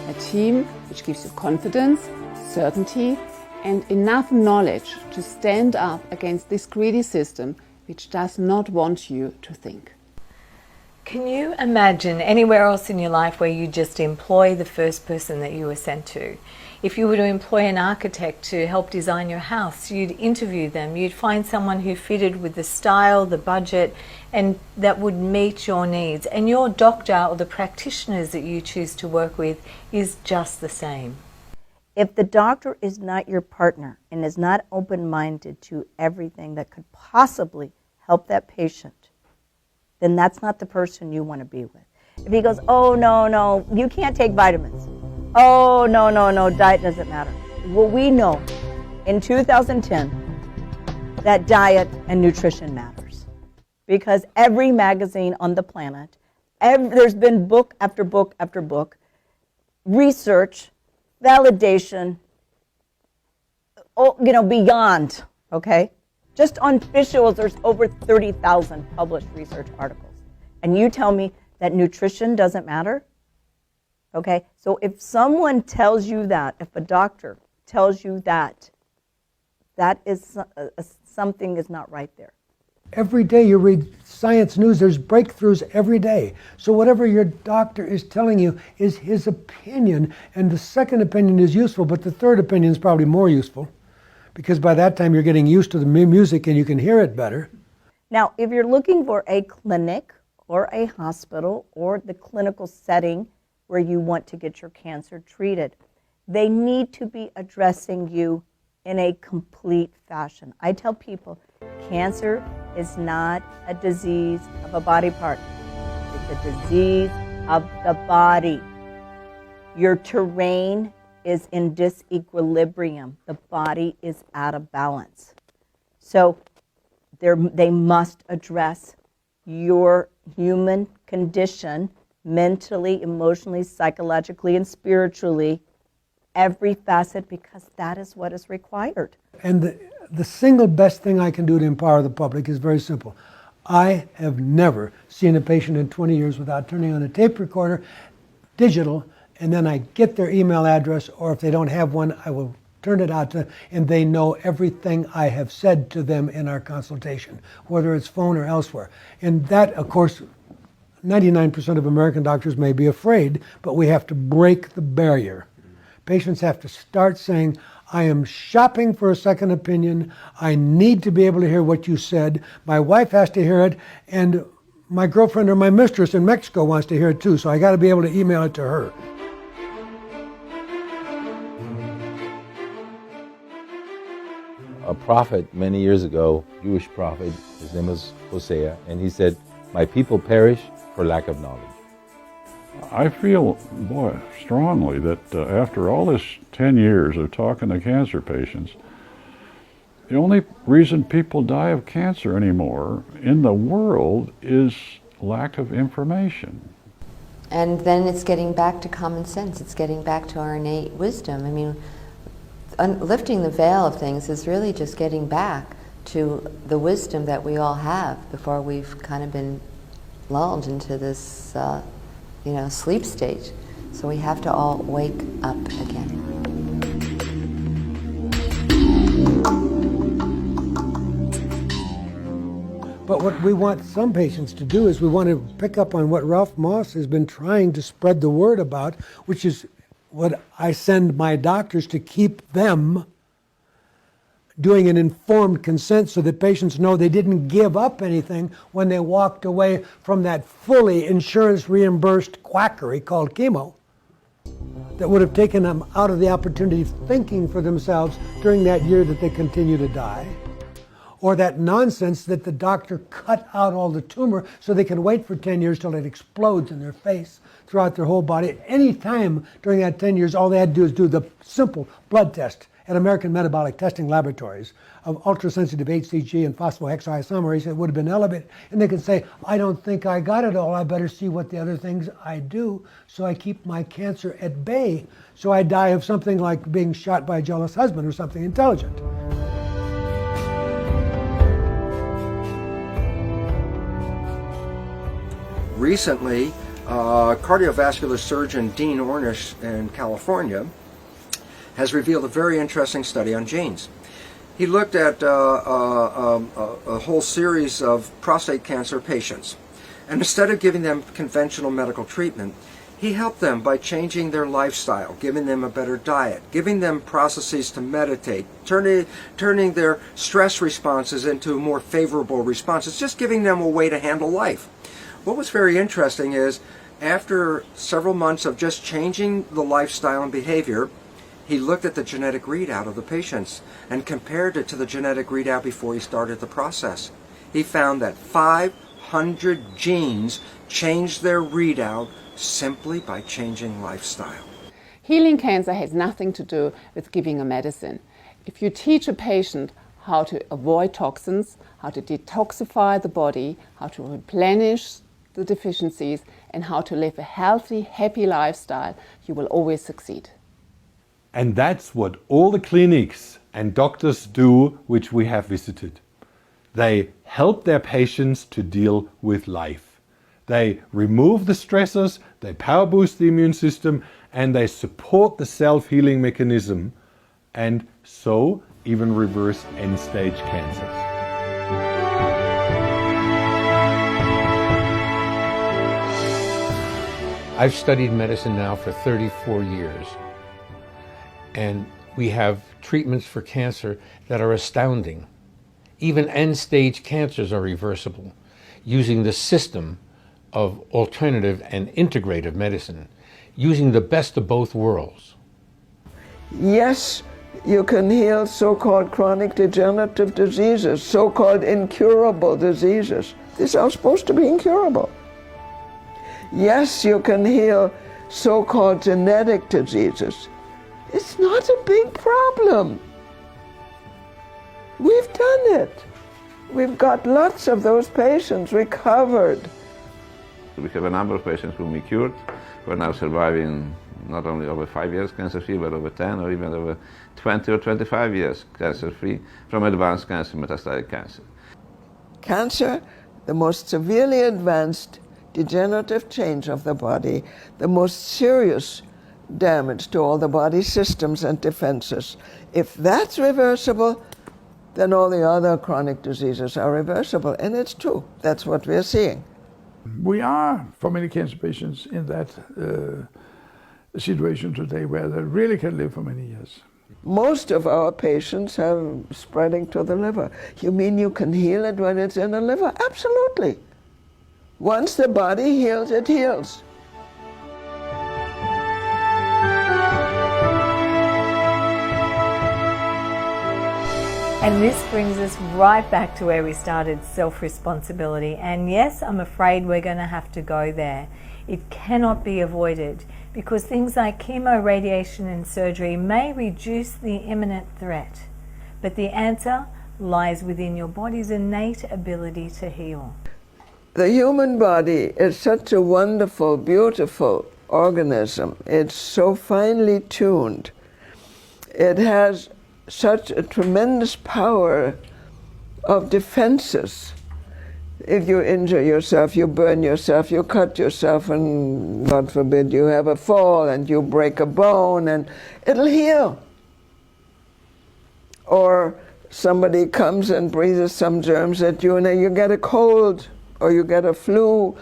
A team which gives you confidence, certainty, and enough knowledge to stand up against this greedy system which does not want you to think. Can you imagine anywhere else in your life where you just employ the first person that you were sent to? If you were to employ an architect to help design your house, you'd interview them, you'd find someone who fitted with the style, the budget, and that would meet your needs. And your doctor or the practitioners that you choose to work with is just the same. If the doctor is not your partner and is not open-minded to everything that could possibly help that patient, then that's not the person you want to be with. If he goes, oh, no, you can't take vitamins. Oh, no, diet doesn't matter. Well, we know in 2010 that diet and nutrition matters because every magazine on the planet, there's been book after book after book, research, validation, beyond, okay? Just on fish oils, there's over 30,000 published research articles. And you tell me that nutrition doesn't matter? Okay, so if someone tells you that, if a doctor tells you that, that is something is not right there. Every day you read science news, there's breakthroughs every day. So whatever your doctor is telling you is his opinion, and the second opinion is useful, but the third opinion is probably more useful because by that time you're getting used to the music and you can hear it better. Now, if you're looking for a clinic or a hospital or the clinical setting where you want to get your cancer treated, they need to be addressing you in a complete fashion. I tell people, cancer is not a disease of a body part. It's a disease of the body. Your terrain is in disequilibrium. The body is out of balance. So they must address your human condition mentally, emotionally, psychologically, and spiritually, every facet, because that is what is required. And the single best thing I can do to empower the public is very simple. I have never seen a patient in 20 years without turning on a tape recorder, digital, and then I get their email address, or if they don't have one, I will turn it out to them, and they know everything I have said to them in our consultation, whether it's phone or elsewhere. And that, of course, 99% of American doctors may be afraid, but we have to break the barrier. Patients have to start saying, I am shopping for a second opinion. I need to be able to hear what you said. My wife has to hear it, and my girlfriend or my mistress in Mexico wants to hear it too, so I got to be able to email it to her. A prophet many years ago, Jewish prophet, his name was Hosea, and he said, my people perish for lack of knowledge. I feel, strongly that after all this 10 years of talking to cancer patients, the only reason people die of cancer anymore in the world is lack of information. And then it's getting back to common sense. It's getting back to our innate wisdom. I mean, lifting the veil of things is really just getting back to the wisdom that we all have before we've kind of been lulled into this sleep state. So we have to all wake up again. But what we want some patients to do is we want to pick up on what Ralph Moss has been trying to spread the word about, which is what I send my doctors to keep them doing an informed consent so that patients know they didn't give up anything when they walked away from that fully insurance reimbursed quackery called chemo that would have taken them out of the opportunity of thinking for themselves during that year that they continue to die. Or that nonsense that the doctor cut out all the tumor so they can wait for 10 years till it explodes in their face throughout their whole body. At any time during that 10 years, all they had to do is do the simple blood test at American Metabolic Testing Laboratories of ultrasensitive HCG and phosphohexoisomerase. It would have been elevated. And they could say, I don't think I got it all. I better see what the other things I do so I keep my cancer at bay so I die of something like being shot by a jealous husband or something intelligent. Recently, cardiovascular surgeon Dean Ornish in California has revealed a very interesting study on genes. He looked at a whole series of prostate cancer patients, and instead of giving them conventional medical treatment, he helped them by changing their lifestyle, giving them a better diet, giving them processes to meditate, turning their stress responses into more favorable responses, just giving them a way to handle life. What was very interesting is, after several months of just changing the lifestyle and behavior, He looked at the genetic readout of the patients and compared it to the genetic readout before he started the process. He found that 500 genes changed their readout simply by changing lifestyle. Healing cancer has nothing to do with giving a medicine. If you teach a patient how to avoid toxins, how to detoxify the body, how to replenish the deficiencies, and how to live a healthy, happy lifestyle, you will always succeed. And that's what all the clinics and doctors do which we have visited. They help their patients to deal with life. They remove the stressors, they power boost the immune system, and they support the self-healing mechanism, and so even reverse end-stage cancers. I've studied medicine now for 34 years, and we have treatments for cancer that are astounding. Even end-stage cancers are reversible using the system of alternative and integrative medicine, using the best of both worlds. Yes, you can heal so-called chronic degenerative diseases, so-called incurable diseases. These are supposed to be incurable. Yes, you can heal so-called genetic diseases. It's not a big problem. We've done it. We've got lots of those patients recovered. We have a number of patients whom we cured, who are now surviving not only over 5 years cancer-free, but over 10 or even over 20 or 25 years cancer-free from advanced cancer, metastatic cancer. Cancer, the most severely advanced degenerative change of the body, the most serious damage to all the body systems and defenses. If that's reversible, then all the other chronic diseases are reversible. And it's true. That's what we're seeing. We are, for many cancer patients, in that situation today where they really can live for many years. Most of our patients have spreading to the liver. You mean you can heal it when it's in the liver? Absolutely. Once the body heals, it heals. And this brings us right back to where we started, self-responsibility. And yes, I'm afraid we're going to have to go there. It cannot be avoided because things like chemo, radiation and surgery may reduce the imminent threat. But the answer lies within your body's innate ability to heal. The human body is such a wonderful, beautiful organism. It's so finely tuned. It has such a tremendous power of defenses. If you injure yourself, you burn yourself, you cut yourself, and God forbid you have a fall and you break a bone, and it'll heal. Or somebody comes and breathes some germs at you and then you get a cold, or you get a flu,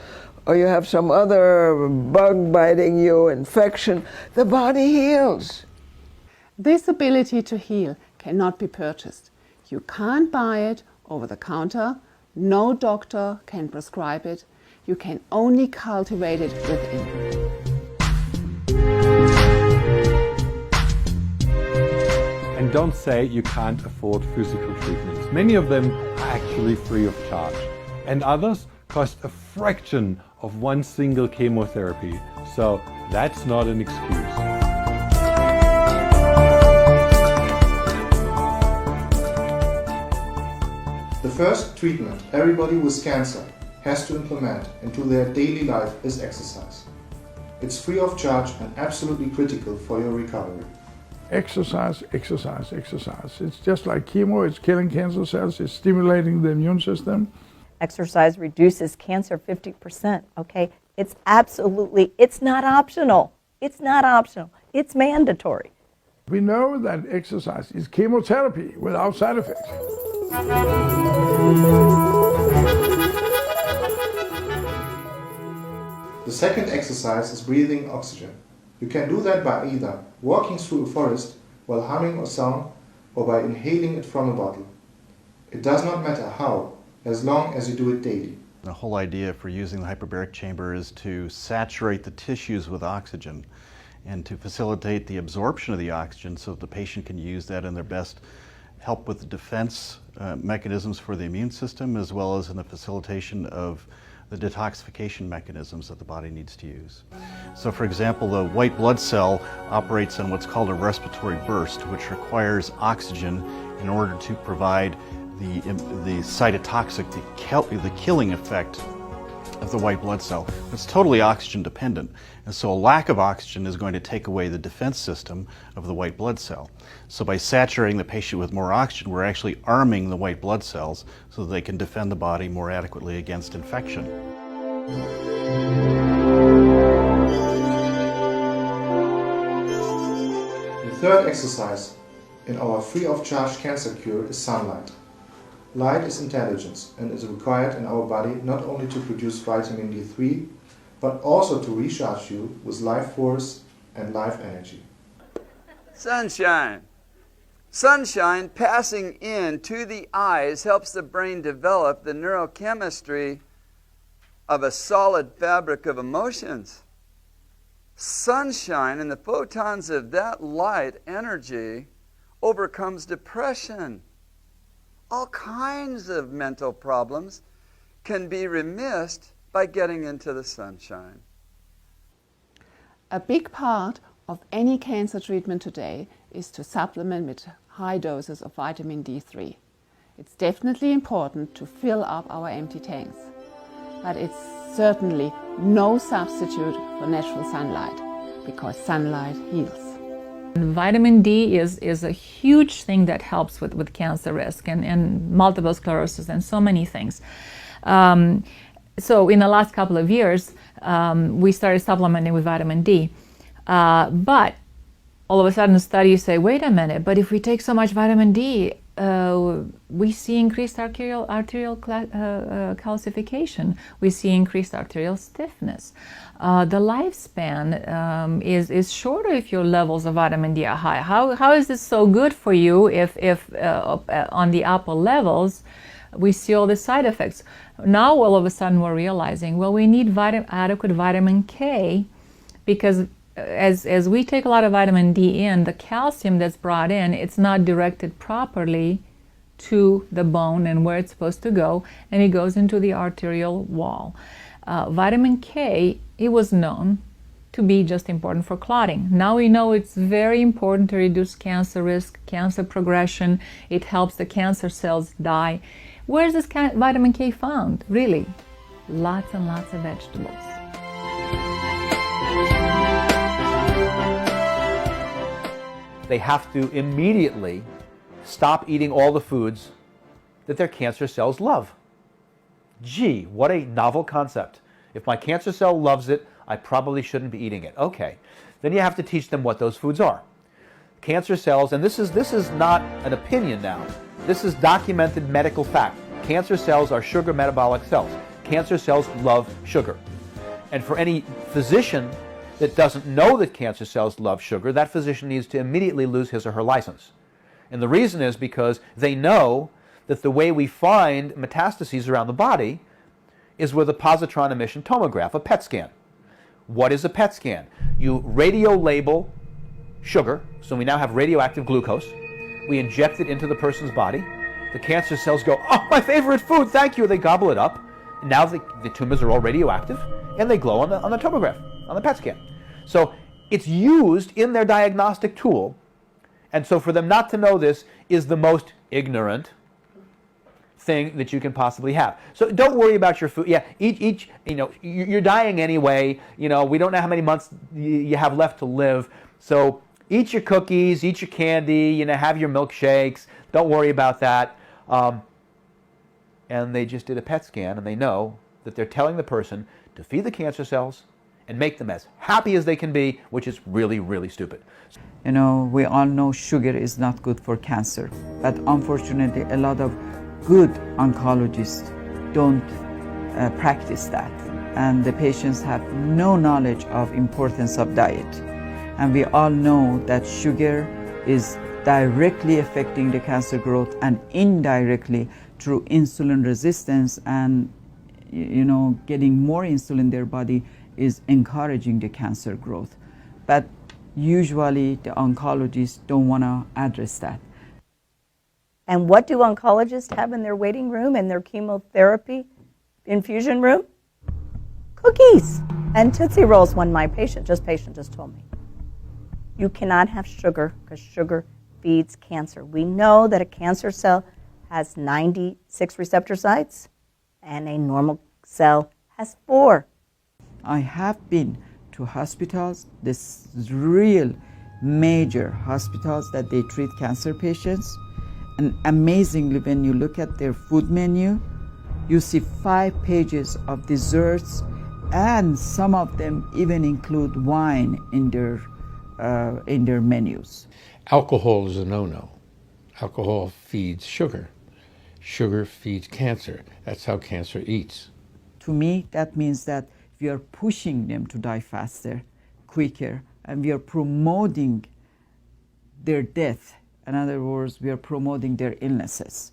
or you have some other bug biting you, infection. The body heals. This ability to heal cannot be purchased. You can't buy it over the counter. No doctor can prescribe it. You can only cultivate it within. And don't say you can't afford physical treatments. Many of them are actually free of charge, and others cost a fraction of one single chemotherapy. So that's not an excuse. The first treatment everybody with cancer has to implement into their daily life is exercise. It's free of charge and absolutely critical for your recovery. Exercise, exercise, exercise. It's just like chemo, it's killing cancer cells, it's stimulating the immune system. Exercise reduces cancer 50%, okay? It's absolutely, it's not optional. It's not optional. It's mandatory. We know that exercise is chemotherapy without side effects. The second exercise is breathing oxygen. You can do that by either walking through a forest while humming a song or by inhaling it from a bottle. It does not matter how, as long as you do it daily. The whole idea for using the hyperbaric chamber is to saturate the tissues with oxygen. and to facilitate the absorption of the oxygen so that the patient can use that in their best help with the defense mechanisms for the immune system, as well as in the facilitation of the detoxification mechanisms that the body needs to use. So for example, the white blood cell operates on what's called a respiratory burst, which requires oxygen in order to provide the cytotoxic, the killing effect of the white blood cell. It's totally oxygen dependent, and so a lack of oxygen is going to take away the defense system of the white blood cell. So by saturating the patient with more oxygen, we're actually arming the white blood cells so that they can defend the body more adequately against infection. The third exercise in our free of charge cancer cure is sunlight. Light is intelligence and is required in our body not only to produce vitamin D3, but also to recharge you with life force and life energy. Sunshine. Sunshine passing in to the eyes helps the brain develop the neurochemistry of a solid fabric of emotions. Sunshine and the photons of that light energy overcomes depression. All kinds of mental problems can be remissed by getting into the sunshine. A big part of any cancer treatment today is to supplement with high doses of vitamin D3. It's definitely important to fill up our empty tanks, but it's certainly no substitute for natural sunlight, because sunlight heals. Vitamin D is a huge thing that helps with cancer risk and multiple sclerosis and so many things. So in the last couple of years, we started supplementing with vitamin D. But all of a sudden studies say, wait a minute, but if we take so much vitamin D, we see increased arterial calcification. We see increased arterial stiffness. The lifespan is shorter if your levels of vitamin D are high. How is this so good for you if on the upper levels we see all the side effects? Now all of a sudden we're realizing, well, we need adequate vitamin K, because as we take a lot of vitamin D in, the calcium that's brought in, it's not directed properly to the bone and where it's supposed to go, and it goes into the arterial wall. Vitamin K, it was known to be just important for clotting. Now we know it's very important to reduce cancer risk, cancer progression. It helps the cancer cells die. Where is this vitamin K found? Really, lots and lots of vegetables. They have to immediately stop eating all the foods that their cancer cells love. Gee, what a novel concept. If my cancer cell loves it, I probably shouldn't be eating it. Okay, then you have to teach them what those foods are. Cancer cells, and this is not an opinion now, this is documented medical fact. Cancer cells are sugar metabolic cells. Cancer cells love sugar. And for any physician that doesn't know that cancer cells love sugar, that physician needs to immediately lose his or her license. And the reason is because they know that the way we find metastases around the body is with a positron emission tomograph, a PET scan. What is a PET scan? You radio label sugar, so we now have radioactive glucose. We inject it into the person's body. The cancer cells go, oh, my favorite food, thank you. They gobble it up. And now the tumors are all radioactive, and they glow on the tomograph, on the PET scan. So it's used in their diagnostic tool, and so for them not to know this is the most ignorant thing that you can possibly have. So don't worry about your food. Yeah, each you're dying anyway. We don't know how many months you have left to live. So eat your cookies, eat your candy, have your milkshakes. Don't worry about that. And they just did a PET scan, and they know that they're telling the person to feed the cancer cells and make them as happy as they can be, which is really, really stupid. We all know sugar is not good for cancer, but unfortunately a lot of good oncologists don't practice that, and the patients have no knowledge of importance of diet. And we all know that sugar is directly affecting the cancer growth, and indirectly through insulin resistance and getting more insulin in their body is encouraging the cancer growth. But usually the oncologists don't want to address that. And what do oncologists have in their waiting room and their chemotherapy infusion room? Cookies and Tootsie Rolls. When my patient just told me, you cannot have sugar because sugar feeds cancer. We know that a cancer cell has 96 receptor sites and a normal cell has 4. I have been to hospitals, this real major hospitals that they treat cancer patients, and amazingly when you look at their food menu, you see 5 pages of desserts, and some of them even include wine in their menus. Alcohol is a no-no. Alcohol feeds sugar. Sugar feeds cancer. That's how cancer eats. To me, that means that we are pushing them to die faster, quicker, and we are promoting their death. In other words, we are promoting their illnesses.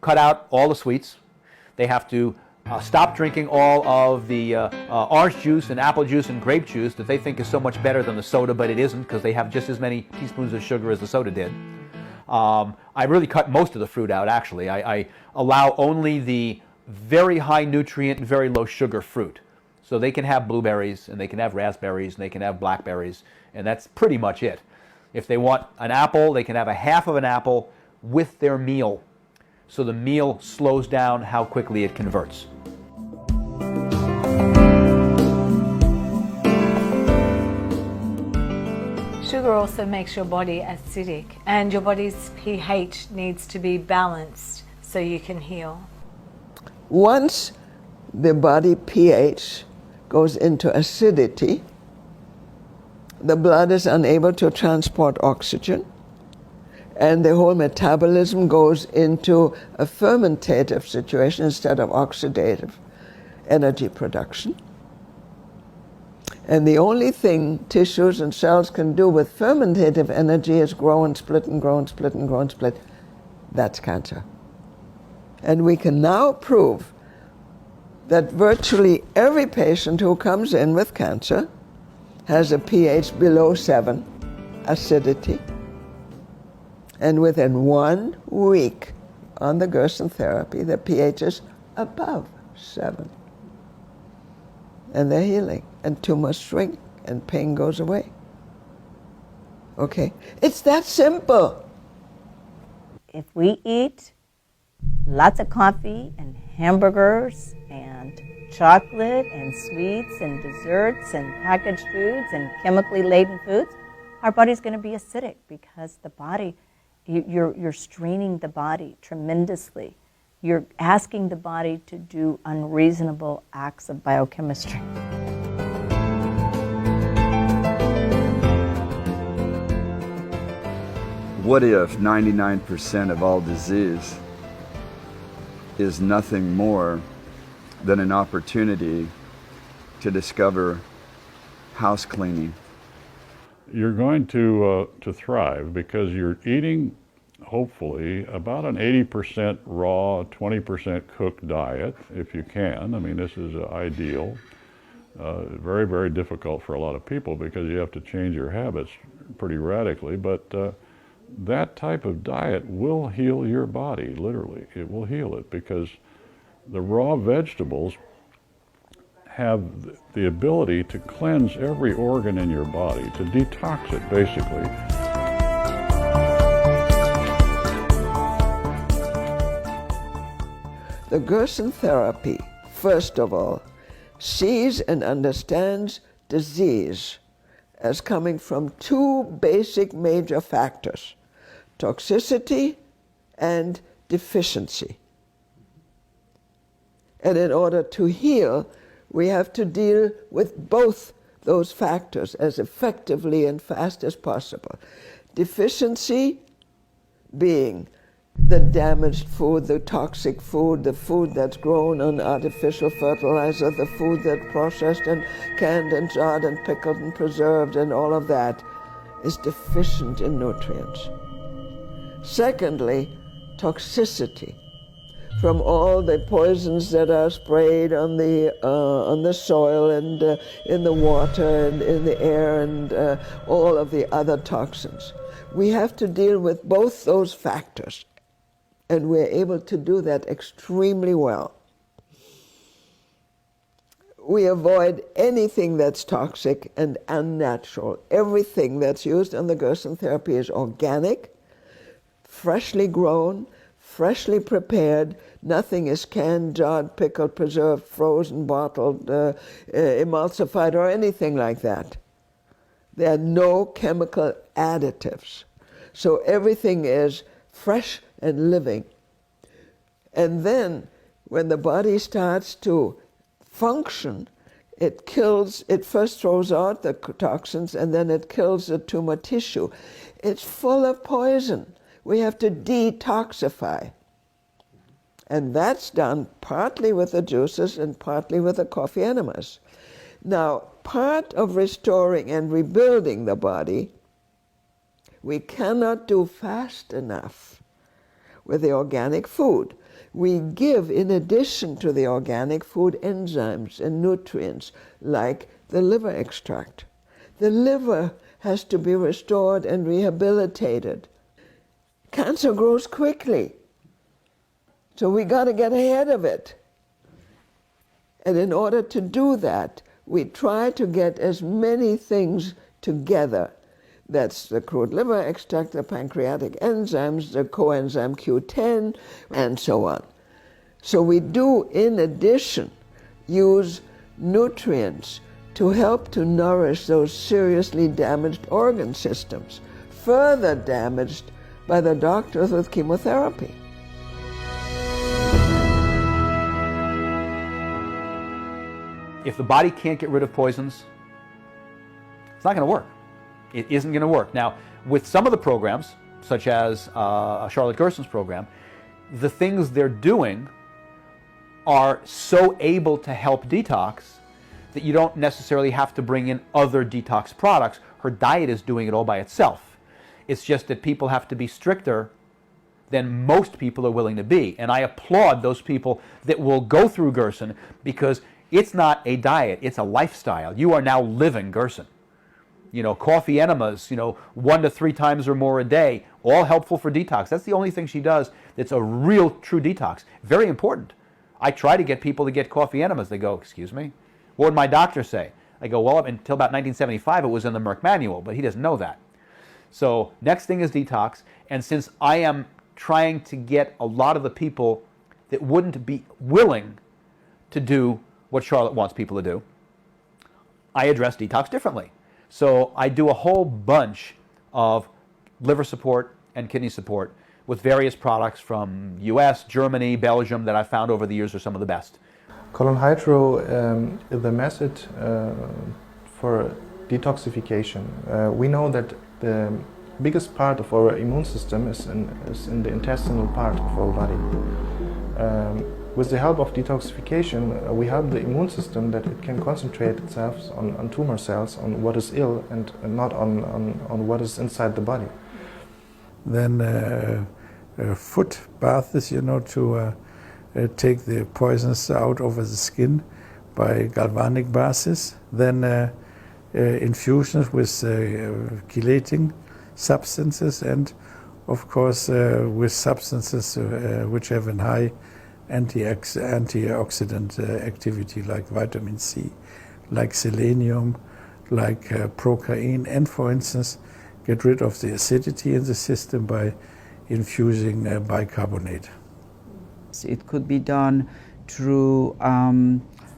Cut out all the sweets. They have to stop drinking all of the orange juice and apple juice and grape juice that they think is so much better than the soda, but it isn't because they have just as many teaspoons of sugar as the soda did. I really cut most of the fruit out, actually. I allow only the very high nutrient, very low sugar fruit. So they can have blueberries, and they can have raspberries, and they can have blackberries, and that's pretty much it. If they want an apple, they can have a half of an apple with their meal. So the meal slows down how quickly it converts. Sugar also makes your body acidic, and your body's pH needs to be balanced so you can heal. Once the body pH goes into acidity, the blood is unable to transport oxygen, and the whole metabolism goes into a fermentative situation instead of oxidative energy production. And the only thing tissues and cells can do with fermentative energy is grow and split and grow and split and grow and split. That's cancer. And we can now prove that virtually every patient who comes in with cancer has a pH below 7, acidity, and within 1 week on the Gerson therapy, the pH is above 7. And they're healing, and tumors shrink, and pain goes away. Okay? It's that simple. If we eat lots of coffee and hamburgers and chocolate and sweets and desserts and packaged foods and chemically laden foods, our body's going to be acidic because the body, you're straining the body tremendously. You're asking the body to do unreasonable acts of biochemistry. What if 99% of all disease is nothing more than an opportunity to discover house cleaning? You're going to thrive because you're eating, hopefully, about an 80% raw, 20% cooked diet, if you can. I mean, this is ideal. Very, very difficult for a lot of people because you have to change your habits pretty radically, but that type of diet will heal your body, literally. It will heal it because the raw vegetables have the ability to cleanse every organ in your body, to detox it, basically. The Gerson therapy, first of all, sees and understands disease as coming from 2 basic major factors: toxicity and deficiency. And in order to heal, we have to deal with both those factors as effectively and fast as possible. Deficiency being the damaged food, the toxic food, the food that's grown on artificial fertilizer, the food that's processed and canned and jarred and pickled and preserved, and all of that is deficient in nutrients. Secondly, toxicity, from all the poisons that are sprayed on the soil and in the water and in the air and all of the other toxins. We have to deal with both those factors, and we're able to do that extremely well. We avoid anything that's toxic and unnatural. Everything that's used in the Gerson therapy is organic, freshly grown, freshly prepared. Nothing is canned, jarred, pickled, preserved, frozen, bottled, emulsified, or anything like that. There are no chemical additives. So everything is fresh and living. And then when the body starts to function, it first throws out the toxins and then it kills the tumor tissue. It's full of poison. We have to detoxify. And that's done partly with the juices and partly with the coffee enemas. Now, part of restoring and rebuilding the body, we cannot do fast enough with the organic food. We give, in addition to the organic food, enzymes and nutrients like the liver extract. The liver has to be restored and rehabilitated. Cancer grows quickly, so we got to get ahead of it. And in order to do that, we try to get as many things together. That's the crude liver extract, the pancreatic enzymes, the coenzyme Q10, and so on. So we do, in addition, use nutrients to help to nourish those seriously damaged organ systems, further damaged by the doctors with chemotherapy. If the body can't get rid of poisons, it's not going to work. It isn't going to work. Now, with some of the programs, such as Charlotte Gerson's program, the things they're doing are so able to help detox that you don't necessarily have to bring in other detox products. Her diet is doing it all by itself. It's just that people have to be stricter than most people are willing to be. And I applaud those people that will go through Gerson, because it's not a diet, it's a lifestyle. You are now living Gerson. You know, coffee enemas, 1 to 3 times or more a day, all helpful for detox. That's the only thing she does that's a real, true detox. Very important. I try to get people to get coffee enemas. They go, excuse me? What would my doctor say? I go, well, until about 1975 it was in the Merck manual, but he doesn't know that. So next thing is detox, and since I am trying to get a lot of the people that wouldn't be willing to do what Charlotte wants people to do, I address detox differently. So I do a whole bunch of liver support and kidney support with various products from US, Germany, Belgium that I've found over the years are some of the best. Colon Hydro is the method for detoxification. We know that the biggest part of our immune system is in the intestinal part of our body. With the help of detoxification, we help the immune system that it can concentrate itself on tumor cells, on what is ill, and not on what is inside the body. Then foot baths, to take the poisons out over the skin by galvanic baths. Then infusions with chelating substances, and of course with substances which have a high antioxidant activity, like vitamin C, like selenium, like procaine, and for instance get rid of the acidity in the system by infusing bicarbonate. It could be done through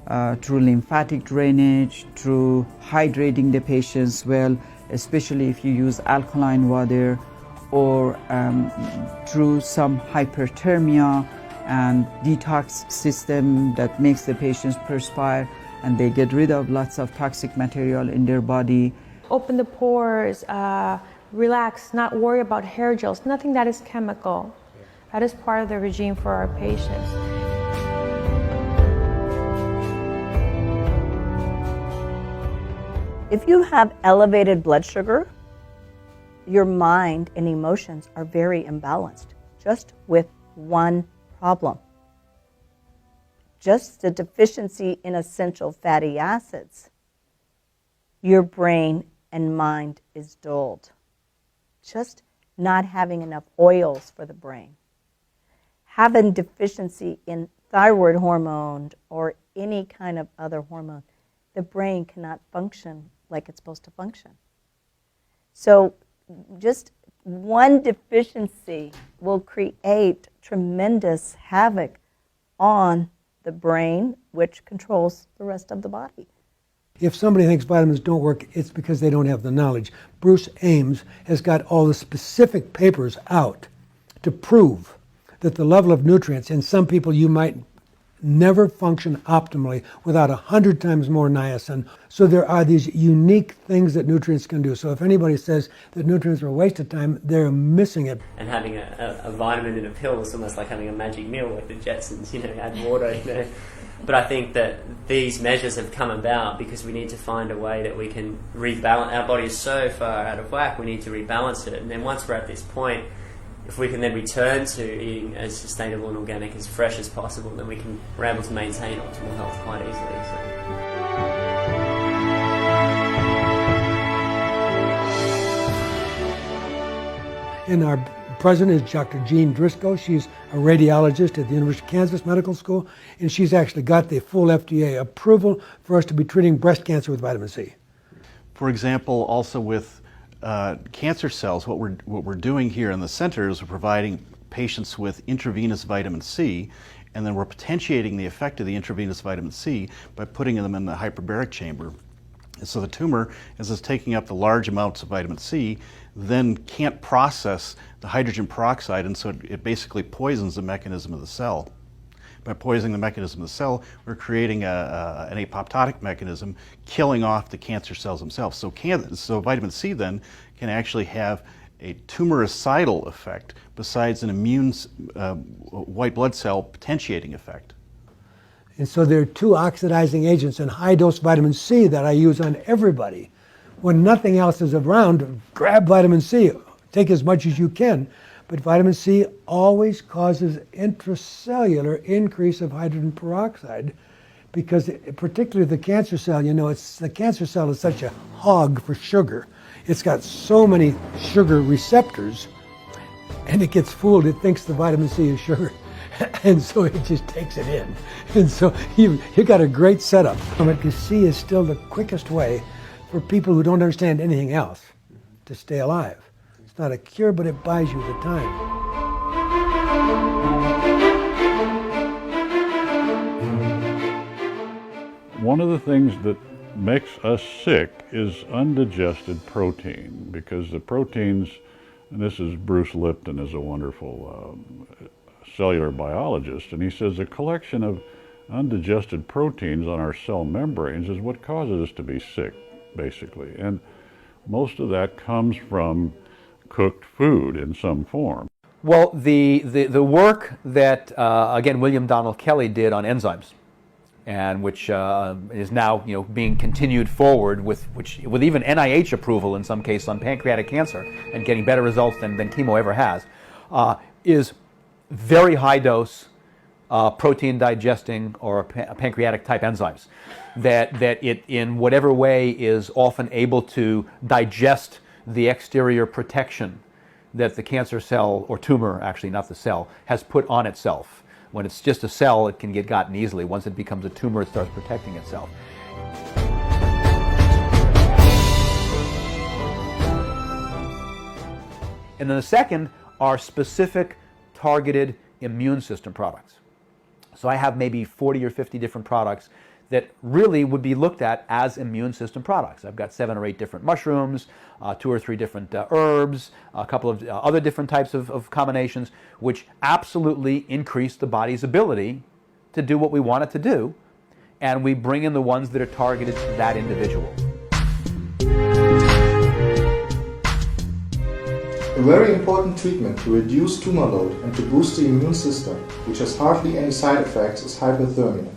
lymphatic drainage, through hydrating the patients well, especially if you use alkaline water, or through some hyperthermia and detox system that makes the patients perspire and they get rid of lots of toxic material in their body. Open the pores, relax, not worry about hair gels, nothing that is chemical. That is part of the regime for our patients. If you have elevated blood sugar, your mind and emotions are very imbalanced, just with one problem. just a deficiency in essential fatty acids, your brain and mind is dulled. Just not having enough oils for the brain. Having deficiency in thyroid hormone or any kind of other hormone, the brain cannot function like it's supposed to function. So just one deficiency will create tremendous havoc on the brain, which controls the rest of the body. If somebody thinks vitamins don't work, it's because they don't have the knowledge. Bruce Ames has got all the specific papers out to prove that the level of nutrients in some people you might never function optimally without 100 times more niacin. So there are these unique things that nutrients can do. So if anybody says that nutrients are a waste of time, they're missing it. And having a vitamin in a pill is almost like having a magic meal, like the Jetsons, add water, But I think that these measures have come about because we need to find a way that we can rebalance. Our body is so far out of whack, we need to rebalance it. And then once we're at this point, if we can then return to eating as sustainable and organic, as fresh as possible, then we're able to maintain optimal health quite easily. And our president is Dr. Jean Driscoll. She's a radiologist at the University of Kansas Medical School, and she's actually got the full FDA approval for us to be treating breast cancer with vitamin C. For example, also with cancer cells, what we're doing here in the center is we're providing patients with intravenous vitamin C, and then we're potentiating the effect of the intravenous vitamin C by putting them in the hyperbaric chamber. And so the tumor, as it's taking up the large amounts of vitamin C, then can't process the hydrogen peroxide, and so it basically poisons the mechanism of the cell. By poisoning the mechanism of the cell, we're creating an apoptotic mechanism, killing off the cancer cells themselves. So vitamin C then can actually have a tumoricidal effect besides an immune white blood cell potentiating effect. And so there are two oxidizing agents in high-dose vitamin C that I use on everybody. When nothing else is around, grab vitamin C. Take as much as you can. But vitamin C always causes intracellular increase of hydrogen peroxide because particularly the cancer cell, the cancer cell is such a hog for sugar. It's got so many sugar receptors and it gets fooled. It thinks the vitamin C is sugar. And so it just takes it in. And so you got a great setup. Because C is still the quickest way for people who don't understand anything else to stay alive. It's not a cure, but it buys you the time. One of the things that makes us sick is undigested protein, because the proteins, and this is Bruce Lipton is a wonderful cellular biologist, and he says the collection of undigested proteins on our cell membranes is what causes us to be sick, basically. And most of that comes from cooked food in some form. Well, the work that, again, William Donald Kelly did on enzymes, and which is now being continued forward with even NIH approval in some cases on pancreatic cancer and getting better results than chemo ever has, is very high dose protein digesting or pancreatic type enzymes that it in whatever way is often able to digest the exterior protection that the cancer cell or tumor, actually not the cell, has put on itself. When it's just a cell, it can get gotten easily. Once it becomes a tumor, it starts protecting itself. And then the second are specific targeted immune system products. So I have maybe 40 or 50 different products that really would be looked at as immune system products. I've got 7 or 8 different mushrooms, 2 or 3 different herbs, a couple of other different types of combinations, which absolutely increase the body's ability to do what we want it to do, and we bring in the ones that are targeted to that individual. A very important treatment to reduce tumor load and to boost the immune system, which has hardly any side effects, is hypothermia.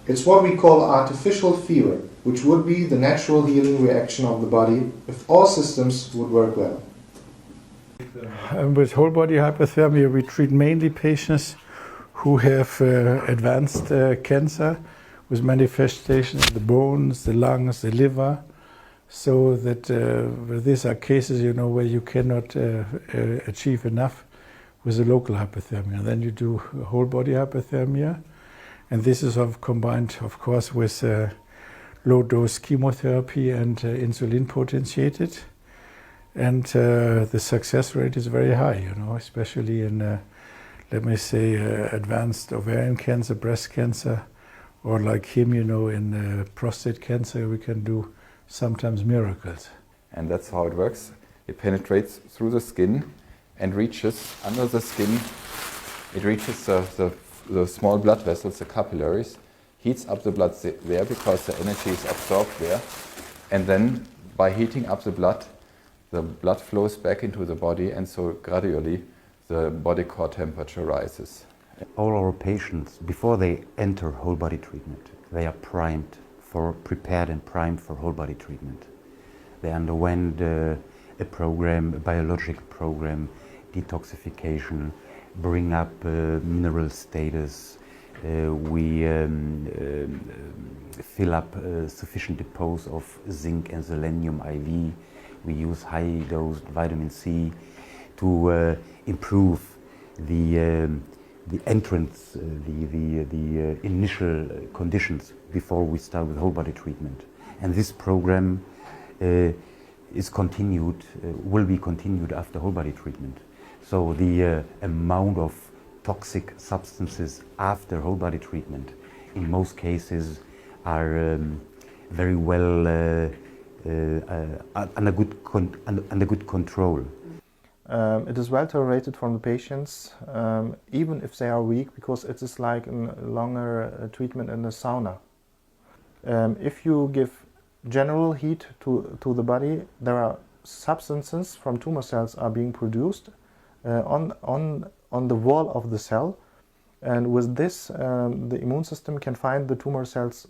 It's what we call artificial fever, which would be the natural healing reaction of the body if all systems would work well. With whole body hypothermia, we treat mainly patients who have advanced cancer with manifestations in the bones, the lungs, the liver. So that these are cases, you know, where you cannot achieve enough with a local hypothermia. Then you do whole body hypothermia, and this is combined, of course, with low dose chemotherapy and insulin potentiated. And the success rate is very high, you know, especially in, let me say, advanced ovarian cancer, breast cancer, or like him, you know, in prostate cancer, we can do sometimes miracles. And that's how it works. It penetrates through the skin and reaches under the skin. It reaches the small blood vessels, the capillaries, heats up the blood there because the energy is absorbed there. And then by heating up the blood flows back into the body, and so gradually the body core temperature rises. All our patients, before they enter whole body treatment, they are prepared and primed for whole body treatment. They underwent a program, a biological program, detoxification, bring up mineral status. We fill up sufficient depots of zinc and selenium IV. We use high dose vitamin C to improve the entrance, the initial conditions before we start with whole body treatment. And this program is continued, will be continued after whole body treatment. So the amount of toxic substances after whole body treatment in most cases are very well under good control. It is well tolerated from the patients, even if they are weak, because it is like a longer treatment in the sauna. If you give general heat to the body, there are substances from tumor cells are being produced on the wall of the cell, and with this the immune system can find the tumor cells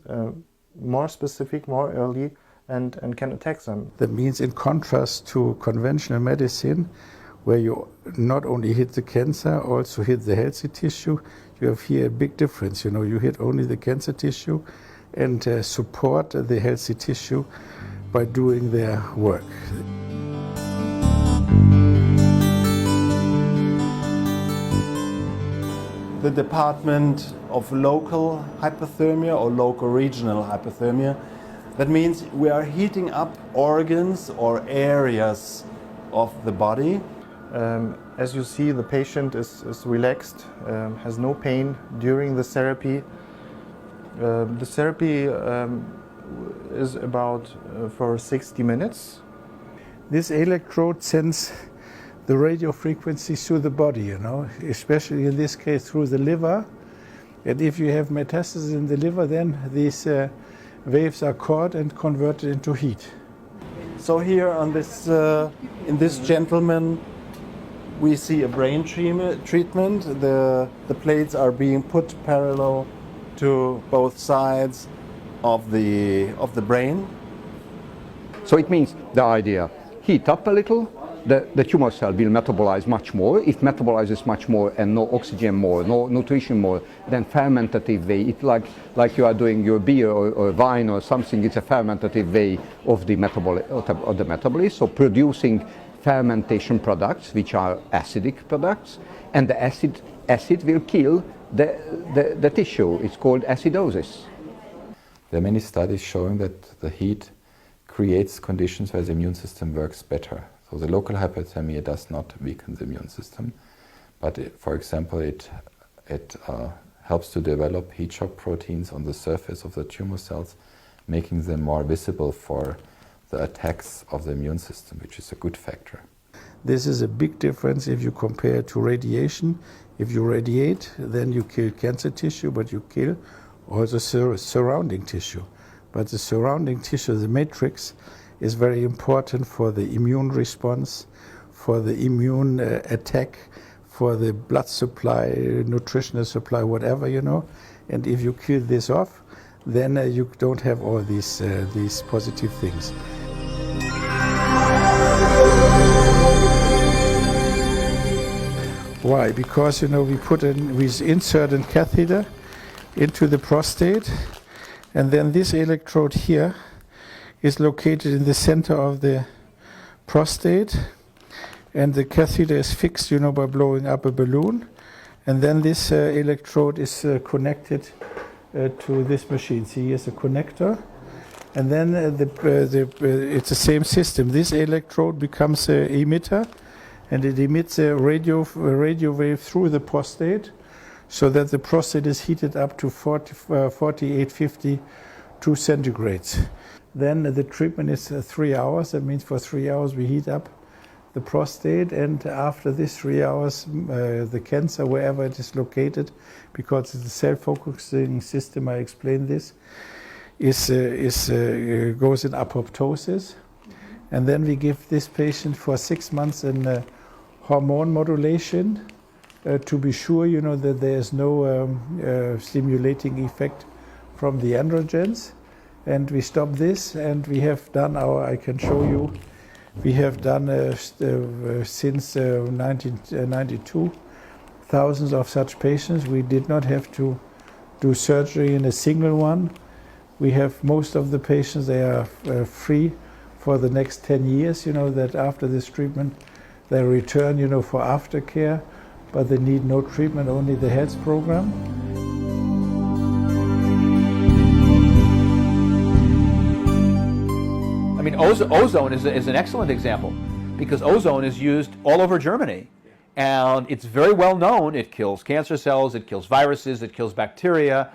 more specific, more early, and can attack them. That means, in contrast to conventional medicine, where you not only hit the cancer, also hit the healthy tissue, you have here a big difference. You know, you hit only the cancer tissue and support the healthy tissue by doing their work. The Department of Local Hypothermia or Local Regional Hypothermia, that means we are heating up organs or areas of the body. As you see, the patient is relaxed, has no pain during the therapy. The therapy is about for 60 minutes. This electrode sends the radio frequency through the body, you know, especially in this case through the liver. And if you have metastasis in the liver, then these waves are caught and converted into heat. So here on this, in this gentleman, we see a brain treatment. The plates are being put parallel to both sides of the brain. So it means the idea, heat up a little, the tumor cell will metabolize much more. It metabolizes much more and no oxygen more, no nutrition more, then fermentative way. It's like you are doing your beer or wine or something. It's a fermentative way of the metabolism. So producing fermentation products, which are acidic products, and the acid will kill the tissue. It's called acidosis. There are many studies showing that the heat creates conditions where the immune system works better. So the local hypothermia does not weaken the immune system, but for example, it helps to develop heat shock proteins on the surface of the tumor cells, making them more visible for the attacks of the immune system, which is a good factor. This is a big difference if you compare to radiation. If you radiate, then you kill cancer tissue, but you kill also surrounding tissue. But the surrounding tissue, the matrix, is very important for the immune response, for the immune attack, for the blood supply, nutritional supply, whatever, you know. And if you kill this off, then you don't have all these positive things. Why? Because we insert a catheter into the prostate, and then this electrode here is located in the center of the prostate, and the catheter is fixed, by blowing up a balloon, and then this electrode is connected to this machine. See, here's a connector, and then it's the same system. This electrode becomes an emitter, and it emits a radio wave through the prostate, so that the prostate is heated up to 4852 centigrades. Then the treatment is 3 hours. That means for 3 hours we heat up the prostate, and after these 3 hours, the cancer, wherever it is located, because it's a self-focusing system, I explained this, goes in apoptosis. And then we give this patient for 6 months an hormone modulation to be sure, that there is no stimulating effect from the androgens. And we stop this, and we have done I can show you, we have done since 1992 thousands of such patients. We did not have to do surgery in a single one. We have most of the patients, they are free for the next 10 years, that after this treatment they return, for aftercare, but they need no treatment, only the health program. I mean, ozone is an excellent example, because ozone is used all over Germany, and it's very well known. It kills cancer cells, it kills viruses, it kills bacteria.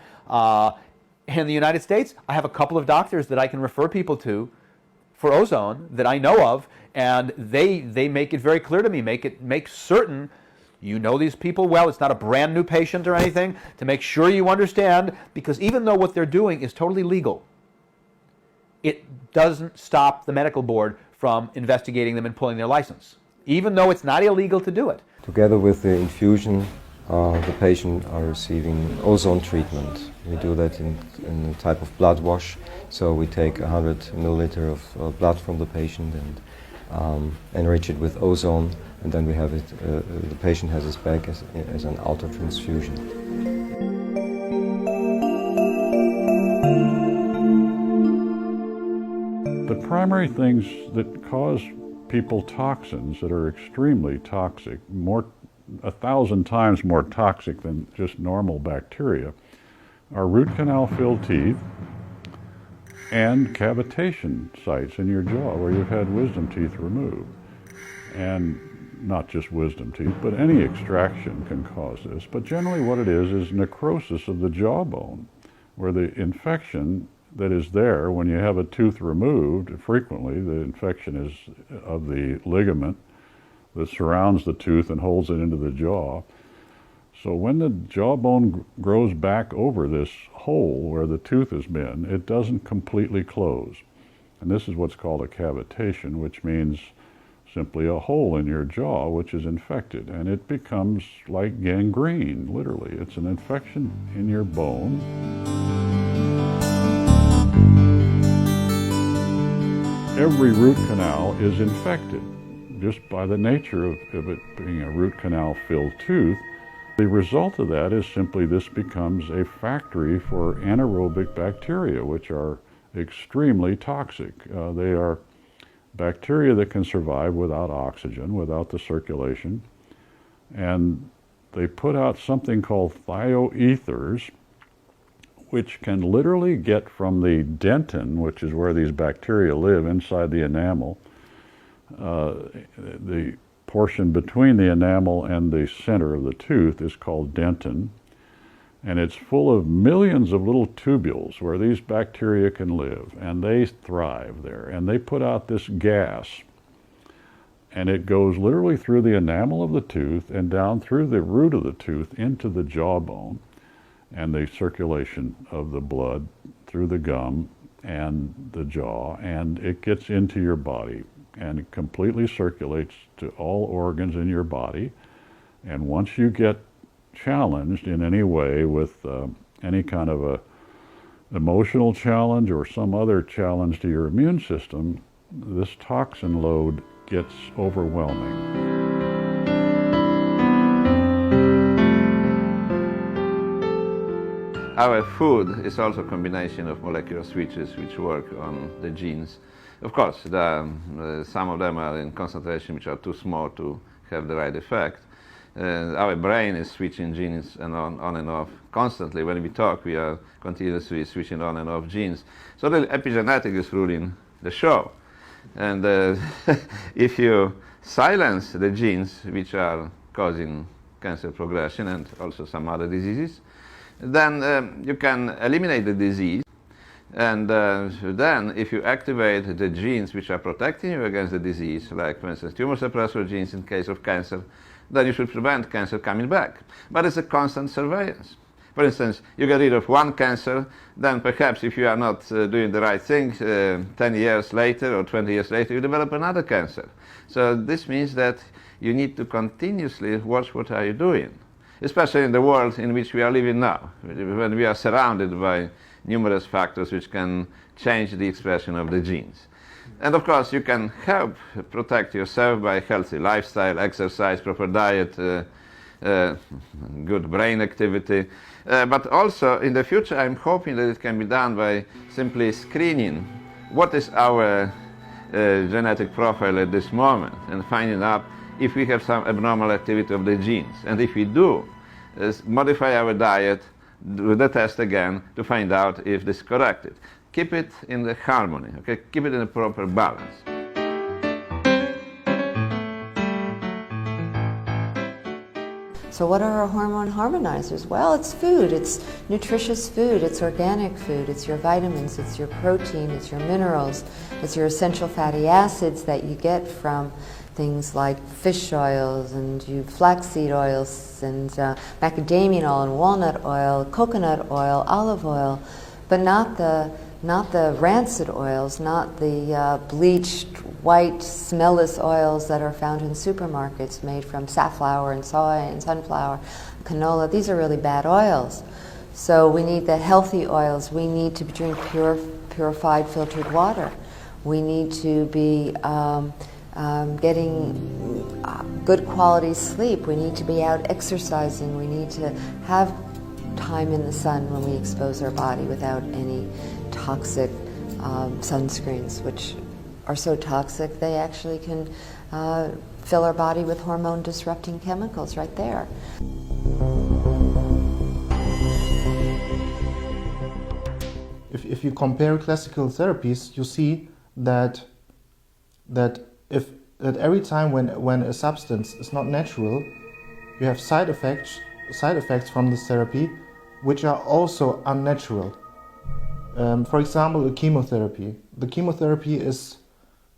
In the United States, I have a couple of doctors that I can refer people to for ozone that I know of, and they make it very clear to me, make certain you know these people well. It's not a brand new patient or anything, to make sure you understand, because even though what they're doing is totally legal, it doesn't stop the medical board from investigating them and pulling their license, even though it's not illegal to do it. Together with the infusion, the patient are receiving ozone treatment. We do that in a type of blood wash. So we take 100 milliliter of blood from the patient and enrich it with ozone, and then we have it. The patient has it back as an auto transfusion. The primary things that cause people toxins that are extremely toxic, 1,000 times more toxic than just normal bacteria, are root canal filled teeth and cavitation sites in your jaw where you've had wisdom teeth removed. And not just wisdom teeth, but any extraction can cause this. But generally what it is necrosis of the jawbone, where the infection that is there when you have a tooth removed, frequently the infection is of the ligament that surrounds the tooth and holds it into the jaw. So when the jawbone grows back over this hole where the tooth has been, it doesn't completely close. And this is what's called a cavitation, which means simply a hole in your jaw which is infected, and it becomes like gangrene, literally. It's an infection in your bone. Every root canal is infected just by the nature of it being a root canal filled tooth. The result of that is simply this becomes a factory for anaerobic bacteria, which are extremely toxic. They are bacteria that can survive without oxygen, without the circulation, and they put out something called thioethers, which can literally get from the dentin, which is where these bacteria live inside the enamel, the portion between the enamel and the center of the tooth is called dentin, and it's full of millions of little tubules where these bacteria can live, and they thrive there, and they put out this gas, and it goes literally through the enamel of the tooth and down through the root of the tooth into the jawbone, and the circulation of the blood through the gum and the jaw, and it gets into your body, and it completely circulates to all organs in your body. And once you get challenged in any way with any kind of a emotional challenge or some other challenge to your immune system, this toxin load gets overwhelming. our food is also a combination of molecular switches which work on the genes. Of course, some of them are in concentration which are too small to have the right effect. Our brain is switching genes and on and off constantly. When we talk, we are continuously switching on and off genes. So the epigenetic is ruling the show. And if you silence the genes which are causing cancer progression and also some other diseases, then you can eliminate the disease. And then if you activate the genes which are protecting you against the disease, like for instance tumor suppressor genes in case of cancer, then you should prevent cancer coming back. But it's a constant surveillance. For instance, you get rid of one cancer, then perhaps if you are not doing the right thing, 10 years later or 20 years later, you develop another cancer. So this means that you need to continuously watch what are you doing, especially in the world in which we are living now, when we are surrounded by numerous factors which can change the expression of the genes. And of course, you can help protect yourself by healthy lifestyle, exercise, proper diet, good brain activity. But also in the future, I'm hoping that it can be done by simply screening what is our genetic profile at this moment and finding out if we have some abnormal activity of the genes. And if we do, modify our diet, do the test again to find out if this is corrected. Keep it in the harmony, okay? Keep it in a proper balance. So what are our hormone harmonizers? Well, it's food. It's nutritious food. It's organic food. It's your vitamins. It's your protein. It's your minerals. It's your essential fatty acids that you get from things like fish oils and flaxseed oils and macadamia oil and walnut oil, coconut oil, olive oil, but not the rancid oils, not the bleached, white, smellless oils that are found in supermarkets made from safflower and soy and sunflower, canola. These are really bad oils. So we need the healthy oils. We need to drink purified, filtered water. We need to be getting good quality sleep. We need to be out exercising. We need to have time in the sun when we expose our body without any toxic sunscreens, which are so toxic they actually can fill our body with hormone disrupting chemicals right there. If you compare classical therapies, you see that every time when a substance is not natural, you have side effects from this therapy which are also unnatural. For example, a chemotherapy. The chemotherapy is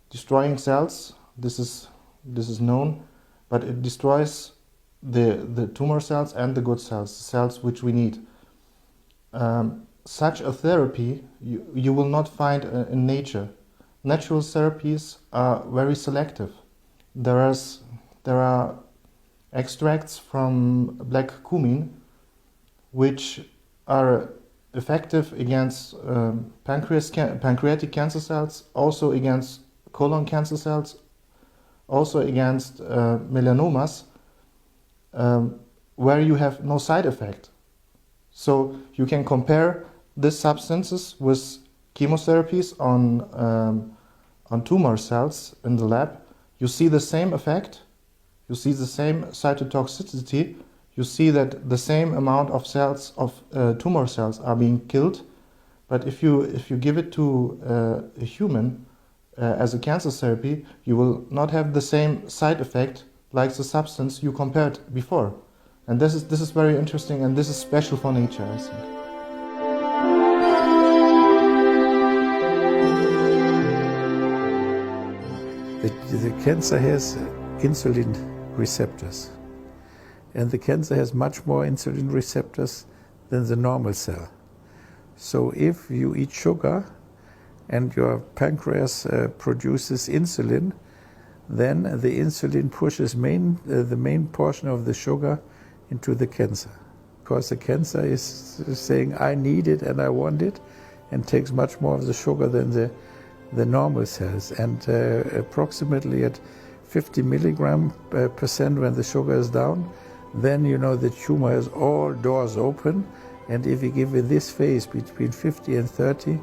destroying cells. This is known, but it destroys the tumor cells and the good cells, the cells which we need. Such a therapy you will not find in nature. Natural therapies are very selective. There are extracts from black cumin which are effective against pancreatic cancer cells, also against colon cancer cells, also against melanomas, where you have no side effect. So you can compare these substances with chemotherapies on tumor cells in the lab. You see the same effect, you see the same cytotoxicity, you see that the same amount of cells, of tumor cells, are being killed. But if you give it to a human as a cancer therapy, you will not have the same side effect like the substance you compared before. And this is very interesting, and this is special for nature, I think. The cancer has insulin receptors, and the cancer has much more insulin receptors than the normal cell. So if you eat sugar and your pancreas produces insulin, then the insulin pushes the main portion of the sugar into the cancer, because the cancer is saying, I need it and I want it, and takes much more of the sugar than the normal cells. And approximately at 50 milligram percent when the sugar is down, then the tumor has all doors open And if we give in this phase between 50 and 30,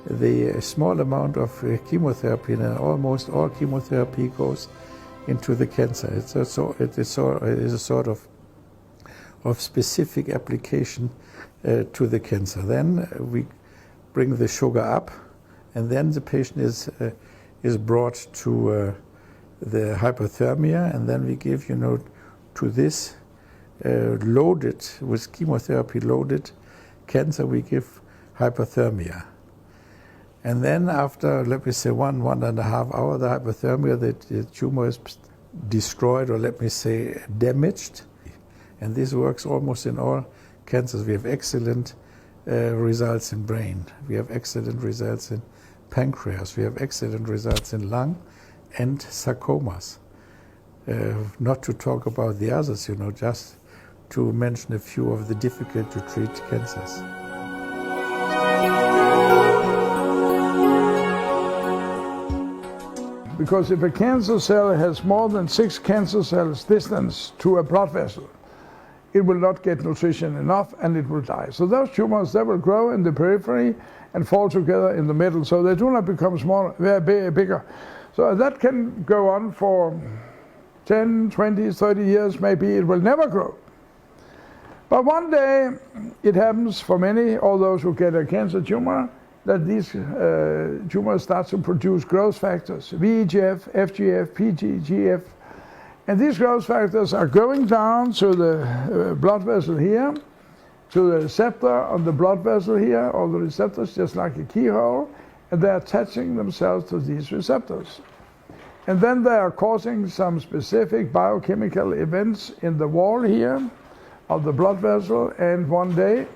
the small amount of chemotherapy, and almost all chemotherapy goes into the cancer. It is a sort of specific application to the cancer. Then we bring the sugar up, and then the patient is brought to the hypothermia, and then we give, to this loaded, with chemotherapy loaded cancer, we give hypothermia. And then after, let me say, 1.5 hours, the hypothermia, the tumor is destroyed, or let me say damaged. And this works almost in all cancers. We have excellent results in brain. We have excellent results in pancreas. We have excellent results in lung and sarcomas. Not to talk about the others, just to mention a few of the difficult to treat cancers. Because if a cancer cell has more than 6 cancer cells distance to a blood vessel, it will not get nutrition enough and it will die. So those tumors, they will grow in the periphery and fall together in the middle, so they do not become smaller, they're bigger. So that can go on for 10, 20, 30 years, maybe it will never grow. But one day it happens for many, all those who get a cancer tumor, that these tumors start to produce growth factors, VEGF, FGF, PGF, and these growth factors are going down to the blood vessel here, to the receptor on the blood vessel here, all the receptors just like a keyhole, and they're attaching themselves to these receptors. And then they are causing some specific biochemical events in the wall here of the blood vessel, and one day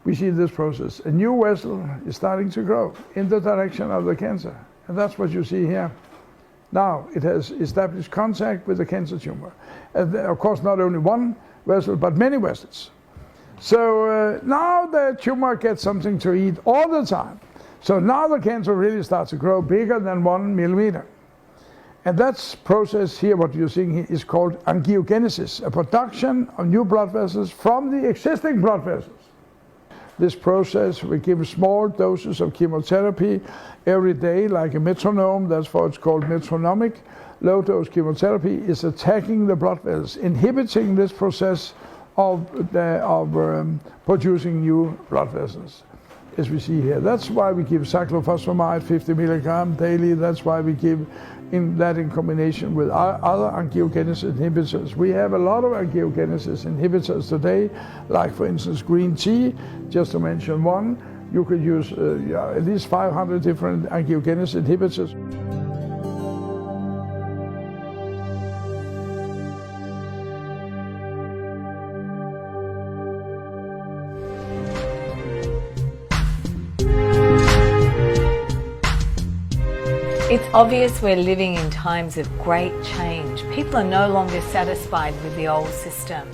we see this process. A new vessel is starting to grow in the direction of the cancer, and that's what you see here. Now it has established contact with the cancer tumor. And of course, not only one vessel, but many vessels. So now the tumor gets something to eat all the time. So now the cancer really starts to grow bigger than 1 millimeter. And that process here, what you're seeing here, is called angiogenesis, a production of new blood vessels from the existing blood vessels. This process, we give small doses of chemotherapy every day, like a metronome. That's why it's called metronomic. Low-dose chemotherapy is attacking the blood vessels, inhibiting this process of producing new blood vessels, as we see here. That's why we give cyclophosphamide 50 milligram daily. That's why we give in combination with other angiogenesis inhibitors. We have a lot of angiogenesis inhibitors today, like for instance green tea, just to mention one. You could use at least 500 different angiogenesis inhibitors. It's obvious we're living in times of great change. People are no longer satisfied with the old system.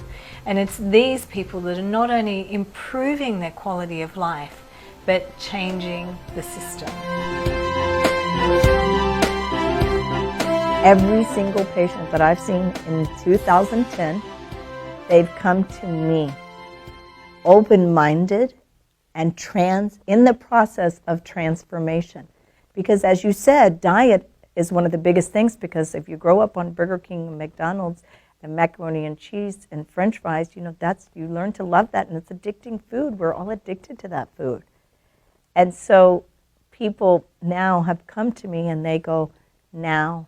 And it's these people that are not only improving their quality of life, but changing the system. Every single patient that I've seen in 2010, they've come to me open-minded and in the process of transformation. Because as you said, diet is one of the biggest things, because if you grow up on Burger King and McDonald's and macaroni and cheese and French fries, you learn to love that, and it's addicting food. We're all addicted to that food. And so people now have come to me and they go, they're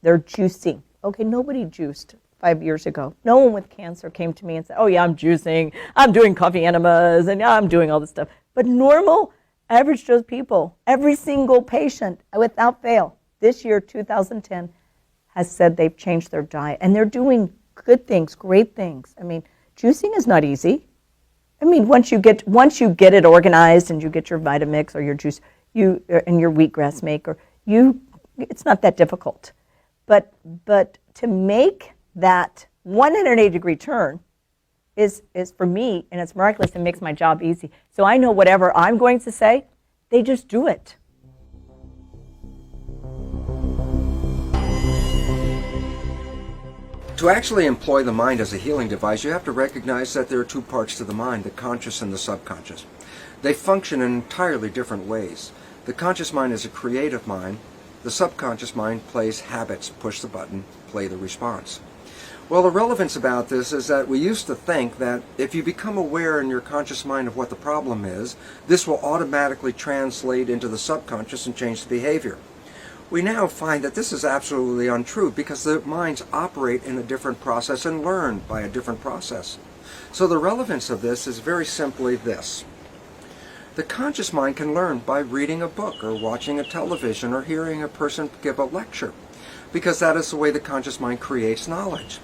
juicing. Okay, nobody juiced 5 years ago. No one with cancer came to me and said, oh yeah, I'm juicing, I'm doing coffee enemas, and I'm doing all this stuff. But normal, average Joe's people, every single patient, without fail, this year, 2010, has said they've changed their diet. And they're doing good things, great things. I mean, juicing is not easy. I mean, once you get it organized and you get your Vitamix or your juice, and your wheatgrass maker, it's not that difficult. But to make that 180-degree turn is for me, and it's miraculous, and makes my job easy. So I know whatever I'm going to say, they just do it. To actually employ the mind as a healing device, you have to recognize that there are two parts to the mind, the conscious and the subconscious. They function in entirely different ways. The conscious mind is a creative mind. The subconscious mind plays habits, push the button, play the response. Well, the relevance about this is that we used to think that if you become aware in your conscious mind of what the problem is, this will automatically translate into the subconscious and change the behavior. We now find that this is absolutely untrue because the minds operate in a different process and learn by a different process. So the relevance of this is very simply this. The conscious mind can learn by reading a book or watching a television or hearing a person give a lecture, because that is the way the conscious mind creates knowledge.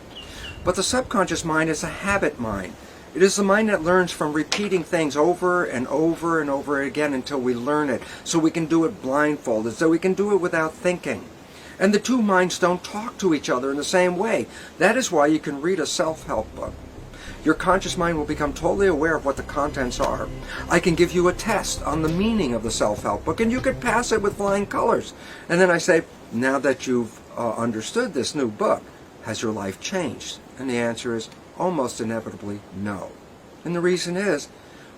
But the subconscious mind is a habit mind. It is the mind that learns from repeating things over and over and over again until we learn it, so we can do it blindfolded, so we can do it without thinking. And the two minds don't talk to each other in the same way. That is why you can read a self-help book. Your conscious mind will become totally aware of what the contents are. I can give you a test on the meaning of the self-help book, and you could pass it with flying colors. And then I say, now that you've understood this new book, has your life changed? And the answer is almost inevitably no. And the reason is,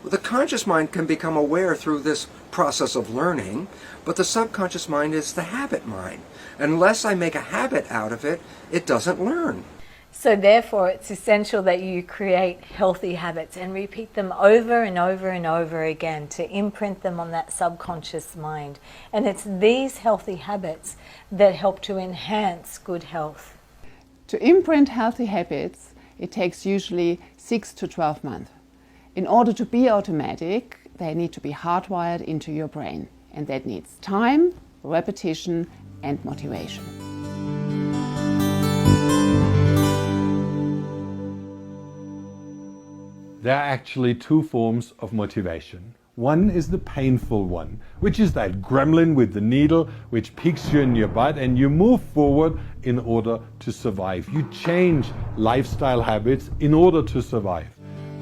the conscious mind can become aware through this process of learning, but the subconscious mind is the habit mind. Unless I make a habit out of it, it doesn't learn. So therefore, it's essential that you create healthy habits and repeat them over and over and over again to imprint them on that subconscious mind. And it's these healthy habits that help to enhance good health. To imprint healthy habits, it takes usually 6 to 12 months. In order to be automatic, they need to be hardwired into your brain. And that needs time, repetition, and motivation. There are actually two forms of motivation. One is the painful one, which is that gremlin with the needle which peeks you in your butt, and you move forward in order to survive. You change lifestyle habits in order to survive.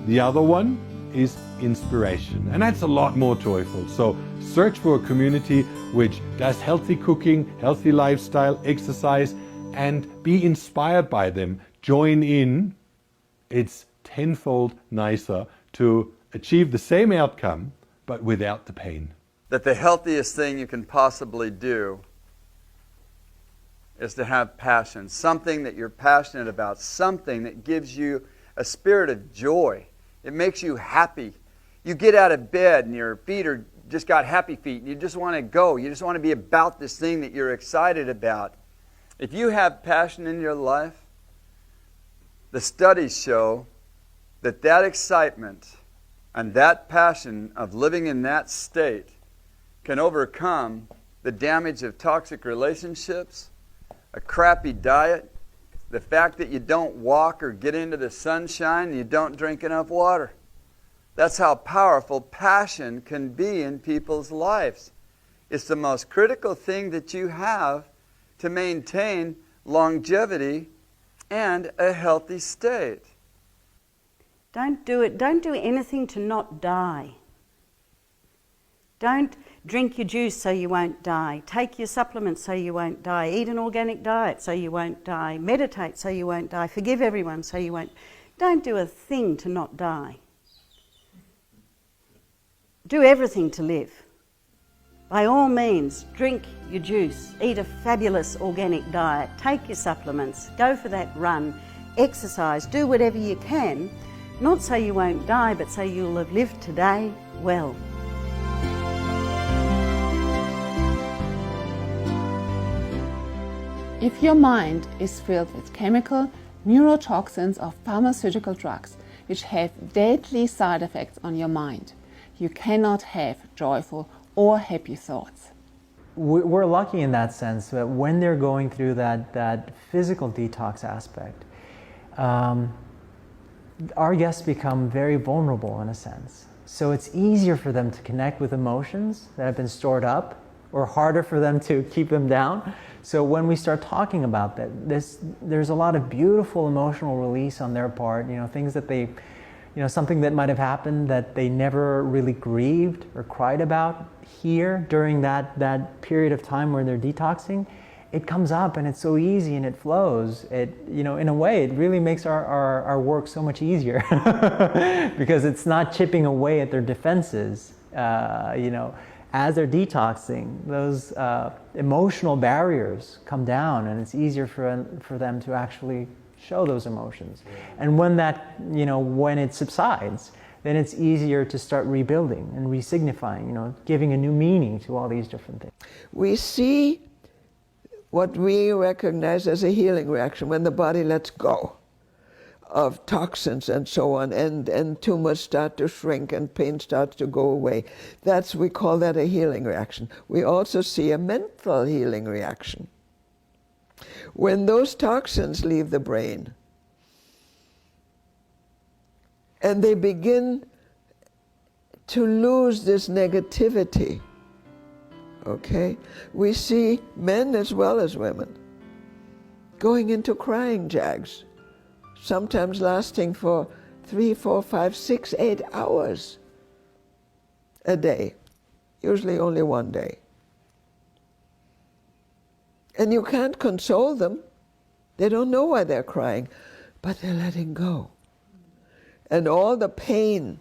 The other one is inspiration, and that's a lot more joyful. So search for a community which does healthy cooking, healthy lifestyle, exercise, and be inspired by them. Join in. It's tenfold nicer to achieve the same outcome, but without the pain. That the healthiest thing you can possibly do is to have passion, something that you're passionate about, something that gives you a spirit of joy. It makes you happy. You get out of bed and your feet are just got happy feet and you just want to go. You just want to be about this thing that you're excited about. If you have passion in your life, the studies show that that excitement and that passion of living in that state can overcome the damage of toxic relationships, a crappy diet, the fact that you don't walk or get into the sunshine and you don't drink enough water. That's how powerful passion can be in people's lives. It's the most critical thing that you have to maintain longevity and a healthy state. Don't do it. Don't do anything to not die. Don't drink your juice so you won't die. Take your supplements so you won't die. Eat an organic diet so you won't die. Meditate so you won't die. Forgive everyone so you won't. Don't do a thing to not die. Do everything to live. By all means, drink your juice. Eat a fabulous organic diet. Take your supplements. Go for that run. Exercise. Do whatever you can. Not so you won't die, but so you'll have lived today well. If your mind is filled with chemical, neurotoxins or pharmaceutical drugs which have deadly side effects on your mind, you cannot have joyful or happy thoughts. We're lucky in that sense that when they're going through that physical detox aspect, our guests become very vulnerable in a sense. So it's easier for them to connect with emotions that have been stored up, or harder for them to keep them down. So when we start talking about that, there's a lot of beautiful emotional release on their part, things that they, something that might have happened that they never really grieved or cried about here during that period of time where they're detoxing. it comes up and it's so easy and it flows. It, you know, in a way, it really makes our work so much easier because it's not chipping away at their defenses. You know, as they're detoxing, those emotional barriers come down, and it's easier for them to actually show those emotions. And when that, you know, when it subsides, then it's easier to start rebuilding and resignifying, you know, giving a new meaning to all these different things. We see what we recognize as a healing reaction when the body lets go of toxins and so on, and tumors start to shrink and pain starts to go away. We call that a healing reaction. We also see a mental healing reaction. When those toxins leave the brain and they begin to lose this negativity, okay, we see men as well as women going into crying jags, sometimes lasting for 3, 4, 5, 6, 8 hours a day, usually only one day. And you can't console them. They don't know why they're crying, but they're letting go. And all the pain,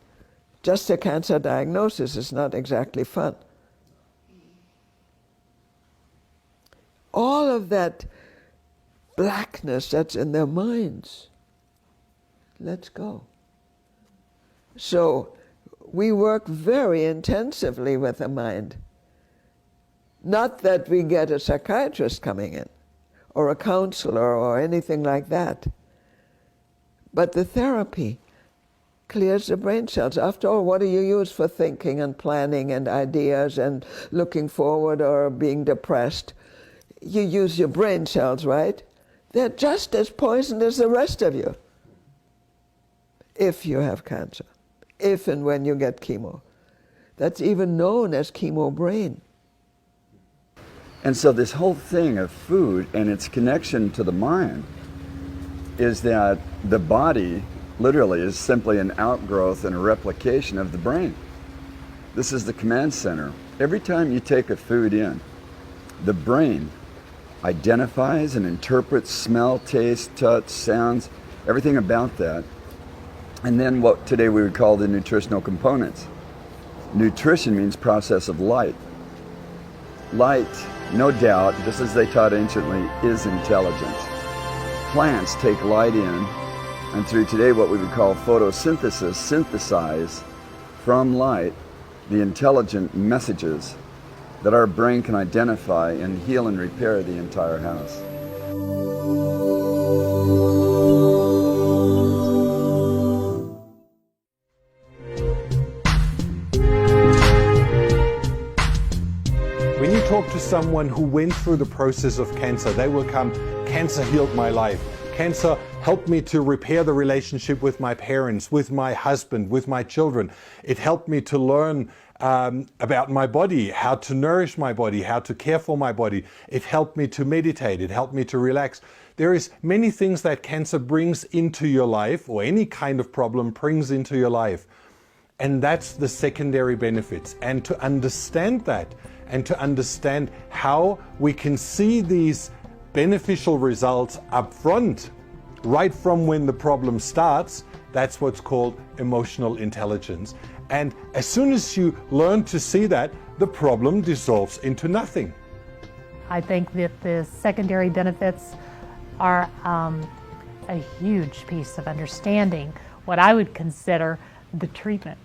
just a cancer diagnosis is not exactly fun. All of that blackness that's in their minds, let's go. So we work very intensively with the mind. Not that we get a psychiatrist coming in, or a counselor, or anything like that. But the therapy clears the brain cells. After all, what do you use for thinking and planning and ideas and looking forward or being depressed? You use your brain cells, right? They're just as poisoned as the rest of you if you have cancer, if and when you get chemo. That's even known as chemo brain. And so this whole thing of food and its connection to the mind is that the body literally is simply an outgrowth and a replication of the brain. This is the command center. Every time you take a food in, the brain identifies and interprets smell, taste, touch, sounds, everything about that. And then what today we would call the nutritional components. Nutrition means process of light. Light, no doubt, just as they taught anciently, is intelligence. Plants take light in, and through today what we would call photosynthesis, synthesize from light the intelligent messages that our brain can identify and heal and repair the entire house. When you talk to someone who went through the process of cancer, they will come, cancer healed my life. Cancer helped me to repair the relationship with my parents, with my husband, with my children. It helped me to learn about my body, how to nourish my body, how to care for my body. It helped me to meditate. It helped me to relax. There is many things that cancer brings into your life, or any kind of problem brings into your life. And that's the secondary benefits. And to understand that, and to understand how we can see these beneficial results up front, right from when the problem starts, that's what's called emotional intelligence. And as soon as you learn to see that, the problem dissolves into nothing. I think that the secondary benefits are a huge piece of understanding what I would consider the treatment.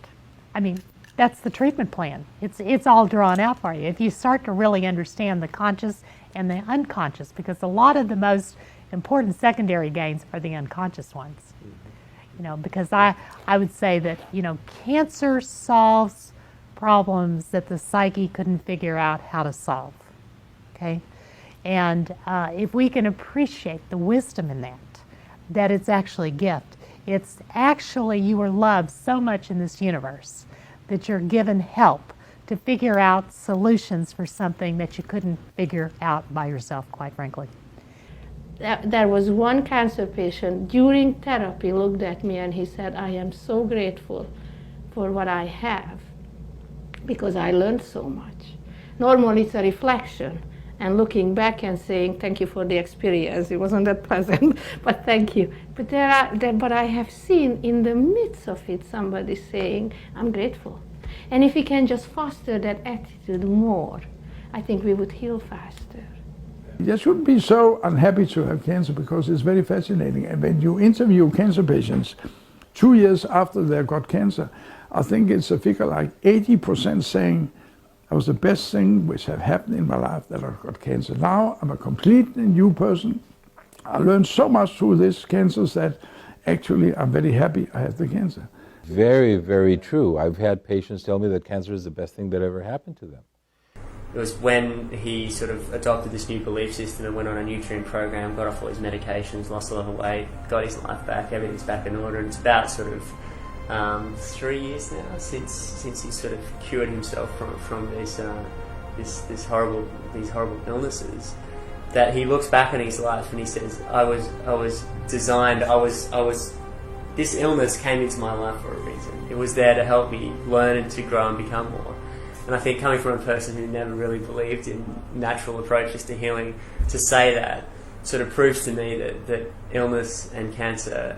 I mean, that's the treatment plan. It's all drawn out for you. If you start to really understand the conscious and the unconscious, because a lot of the most important secondary gains are the unconscious ones. You know, because I would say that, you know, cancer solves problems that the psyche couldn't figure out how to solve, okay? And if we can appreciate the wisdom in that it's actually a gift. It's actually you are loved so much in this universe that you're given help to figure out solutions for something that you couldn't figure out by yourself, quite frankly. There was one cancer patient during therapy looked at me and he said, I am so grateful for what I have because I learned so much. Normally it's a reflection and looking back and saying, thank you for the experience. It wasn't that pleasant, but thank you. But but I have seen in the midst of it somebody saying, I'm grateful. And if we can just foster that attitude more, I think we would heal faster. You shouldn't be so unhappy to have cancer, because it's very fascinating. And when you interview cancer patients 2 years after they got cancer, I think it's a figure like 80% saying, that was the best thing which have happened in my life, that I got cancer. Now I'm a completely new person. I learned so much through this cancer that actually I'm very happy I have the cancer. Very, very true. I've had patients tell me that cancer is the best thing that ever happened to them. It was when he sort of adopted this new belief system and went on a nutrient program, got off all his medications, lost a lot of weight, got his life back, everything's back in order. And it's about sort of 3 years now since he sort of cured himself from these horrible illnesses, that he looks back on his life and he says, I was designed, this illness came into my life for a reason. It was there to help me learn and to grow and become more. And I think coming from a person who never really believed in natural approaches to healing, to say that sort of proves to me that illness and cancer,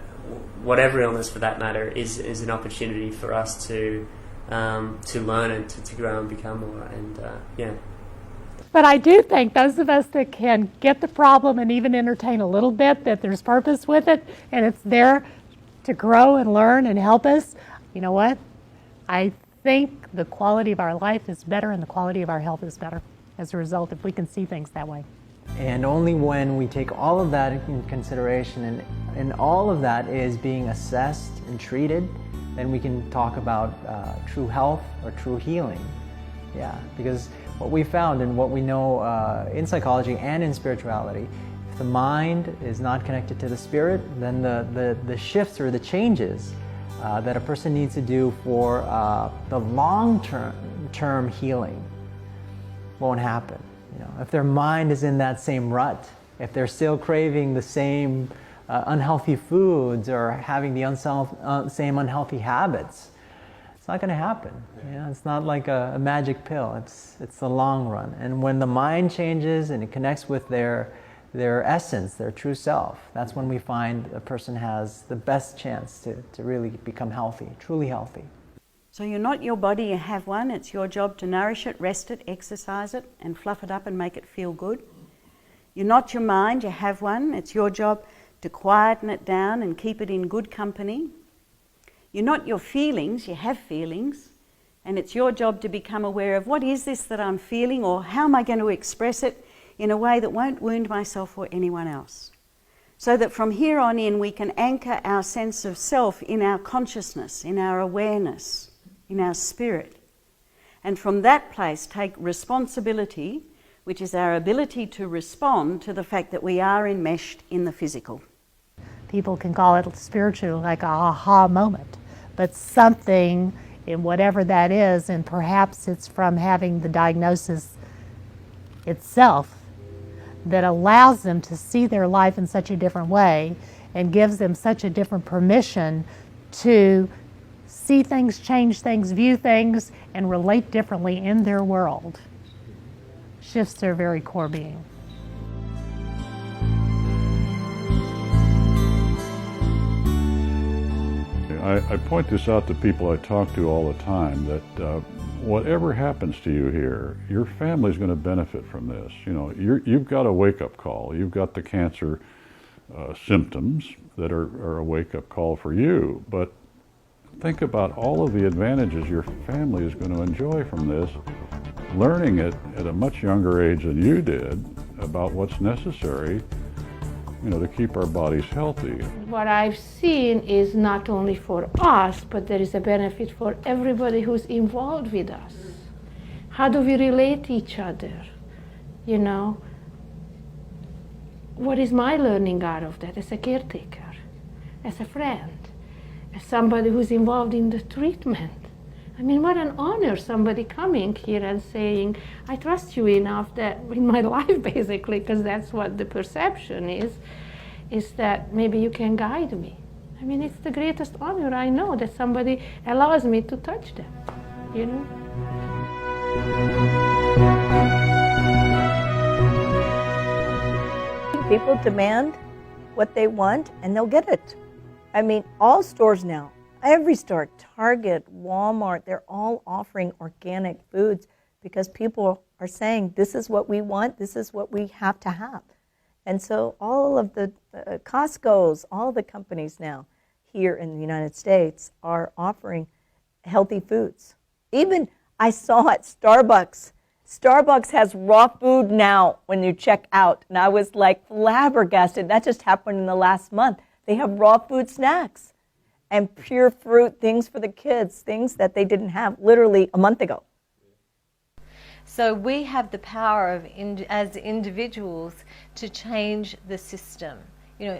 whatever illness for that matter, is an opportunity for us to learn and to grow and become more. And yeah. But I do think those of us that can get the problem and even entertain a little bit, that there's purpose with it and it's there to grow and learn and help us, you know what? I think the quality of our life is better and the quality of our health is better as a result, if we can see things that way. And only when we take all of that in consideration and all of that is being assessed and treated, then we can talk about true health or true healing. Yeah, because what we found and what we know in psychology and in spirituality, if the mind is not connected to the spirit, then the shifts or the changes that a person needs to do for the long-term healing won't happen. You know, if their mind is in that same rut, if they're still craving the same unhealthy foods or having the same unhealthy habits, it's not going to happen. You know, it's not like a magic pill. It's the long run. And when the mind changes and it connects with their essence, their true self, that's when we find a person has the best chance to really become healthy, truly healthy. So you're not your body, you have one. It's your job to nourish it, rest it, exercise it, and fluff it up and make it feel good. You're not your mind, you have one. It's your job to quieten it down and keep it in good company. You're not your feelings, you have feelings. And it's your job to become aware of, what is this that I'm feeling, or how am I going to express it in a way that won't wound myself or anyone else? So that from here on in we can anchor our sense of self in our consciousness, in our awareness, in our spirit. And from that place take responsibility, which is our ability to respond to the fact that we are enmeshed in the physical. People can call it spiritual, like a aha moment, but something in whatever that is, and perhaps it's from having the diagnosis itself, that allows them to see their life in such a different way and gives them such a different permission to see things, change things, view things, and relate differently in their world. Shifts their very core being. I point this out to people I talk to all the time, that whatever happens to you here, your family's going to benefit from this. You know, you've got a wake-up call. You've got the cancer symptoms that are a wake-up call for you, but think about all of the advantages your family is going to enjoy from this, learning it at a much younger age than you did about what's necessary, you know, to keep our bodies healthy. What I've seen is not only for us, but there is a benefit for everybody who's involved with us. How do we relate to each other? You know, what is my learning out of that as a caretaker, as a friend, as somebody who's involved in the treatment? I mean, what an honor, somebody coming here and saying, I trust you enough that in my life, basically, because that's what the perception is that maybe you can guide me. I mean, it's the greatest honor I know, that somebody allows me to touch them, you know? People demand what they want and they'll get it. I mean, all stores now, every store, Target, Walmart, they're all offering organic foods because people are saying, this is what we want, this is what we have to have. And so all of the Costco's, all the companies now here in the United States are offering healthy foods. Even I saw at Starbucks has raw food now when you check out. And I was like flabbergasted. That just happened in the last month. They have raw food snacks and pure fruit, things for the kids, things that they didn't have literally a month ago. So we have the power of, as individuals, to change the system,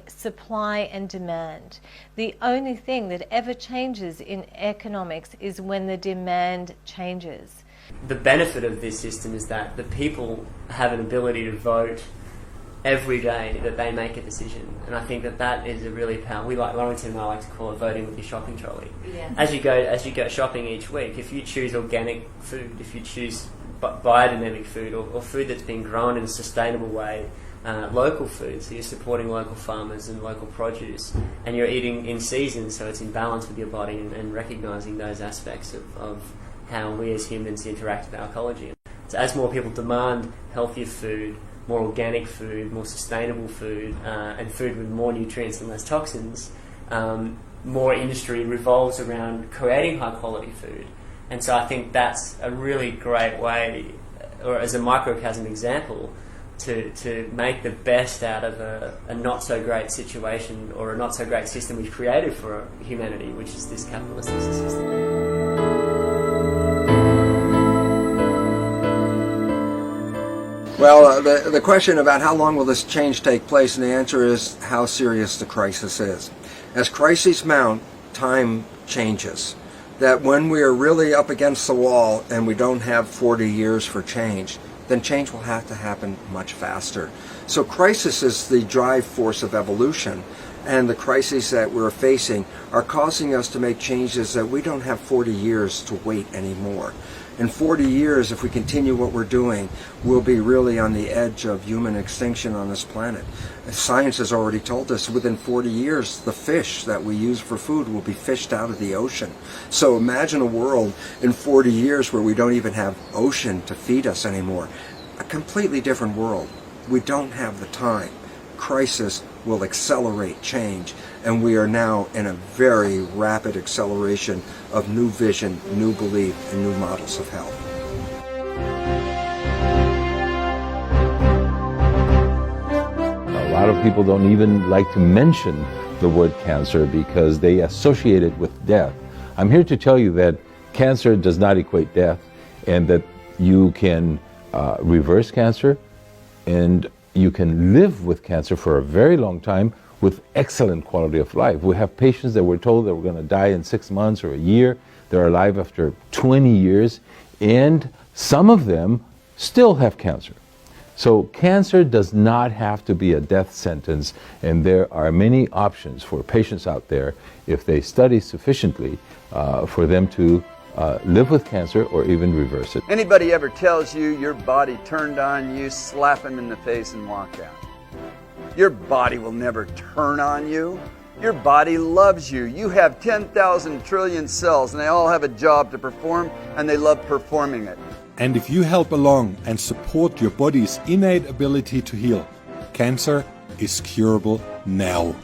supply and demand. The only thing that ever changes in economics is when the demand changes. The benefit of this system is that the people have an ability to vote every day that they make a decision, and I think that is a really powerful. Laurenton and I like to call it voting with your shopping trolley. Yeah. As you go shopping each week, if you choose organic food, if you choose biodynamic food or food that's been grown in a sustainable way, local food, so you're supporting local farmers and local produce, and you're eating in season, so it's in balance with your body, and recognising those aspects of how we as humans interact with our ecology. So as more people demand healthier food, more organic food, more sustainable food, and food with more nutrients and less toxins, more industry revolves around creating high quality food. And so I think that's a really great way, or as a microcosm example, to make the best out of a not so great situation or a not so great system we've created for humanity, which is this capitalistic system. Well, the question about how long will this change take place, and the answer is how serious the crisis is. As crises mount, time changes. That when we are really up against the wall and we don't have 40 years for change, then change will have to happen much faster. So crisis is the drive force of evolution, and the crises that we're facing are causing us to make changes that we don't have 40 years to wait anymore. In 40 years, if we continue what we're doing, we'll be really on the edge of human extinction on this planet. Science has already told us within 40 years, the fish that we use for food will be fished out of the ocean. So imagine a world in 40 years where we don't even have ocean to feed us anymore. A completely different world. We don't have the time. Crisis will accelerate change, and we are now in a very rapid acceleration of new vision, new belief, and new models of health. A lot of people don't even like to mention the word cancer because they associate it with death. I'm here to tell you that cancer does not equate death, and that you can reverse cancer, and you can live with cancer for a very long time with excellent quality of life. We have patients that were told that were going to die in 6 months or a year. They're alive after 20 years, and some of them still have cancer. So cancer does not have to be a death sentence, and there are many options for patients out there, if they study sufficiently, for them to live with cancer or even reverse it. Anybody ever tells you your body turned on you, slap them in the face and walk out. Your body will never turn on you. Your body loves you. You have 10,000 trillion cells, and they all have a job to perform, and they love performing it. And if you help along and support your body's innate ability to heal, cancer is curable now.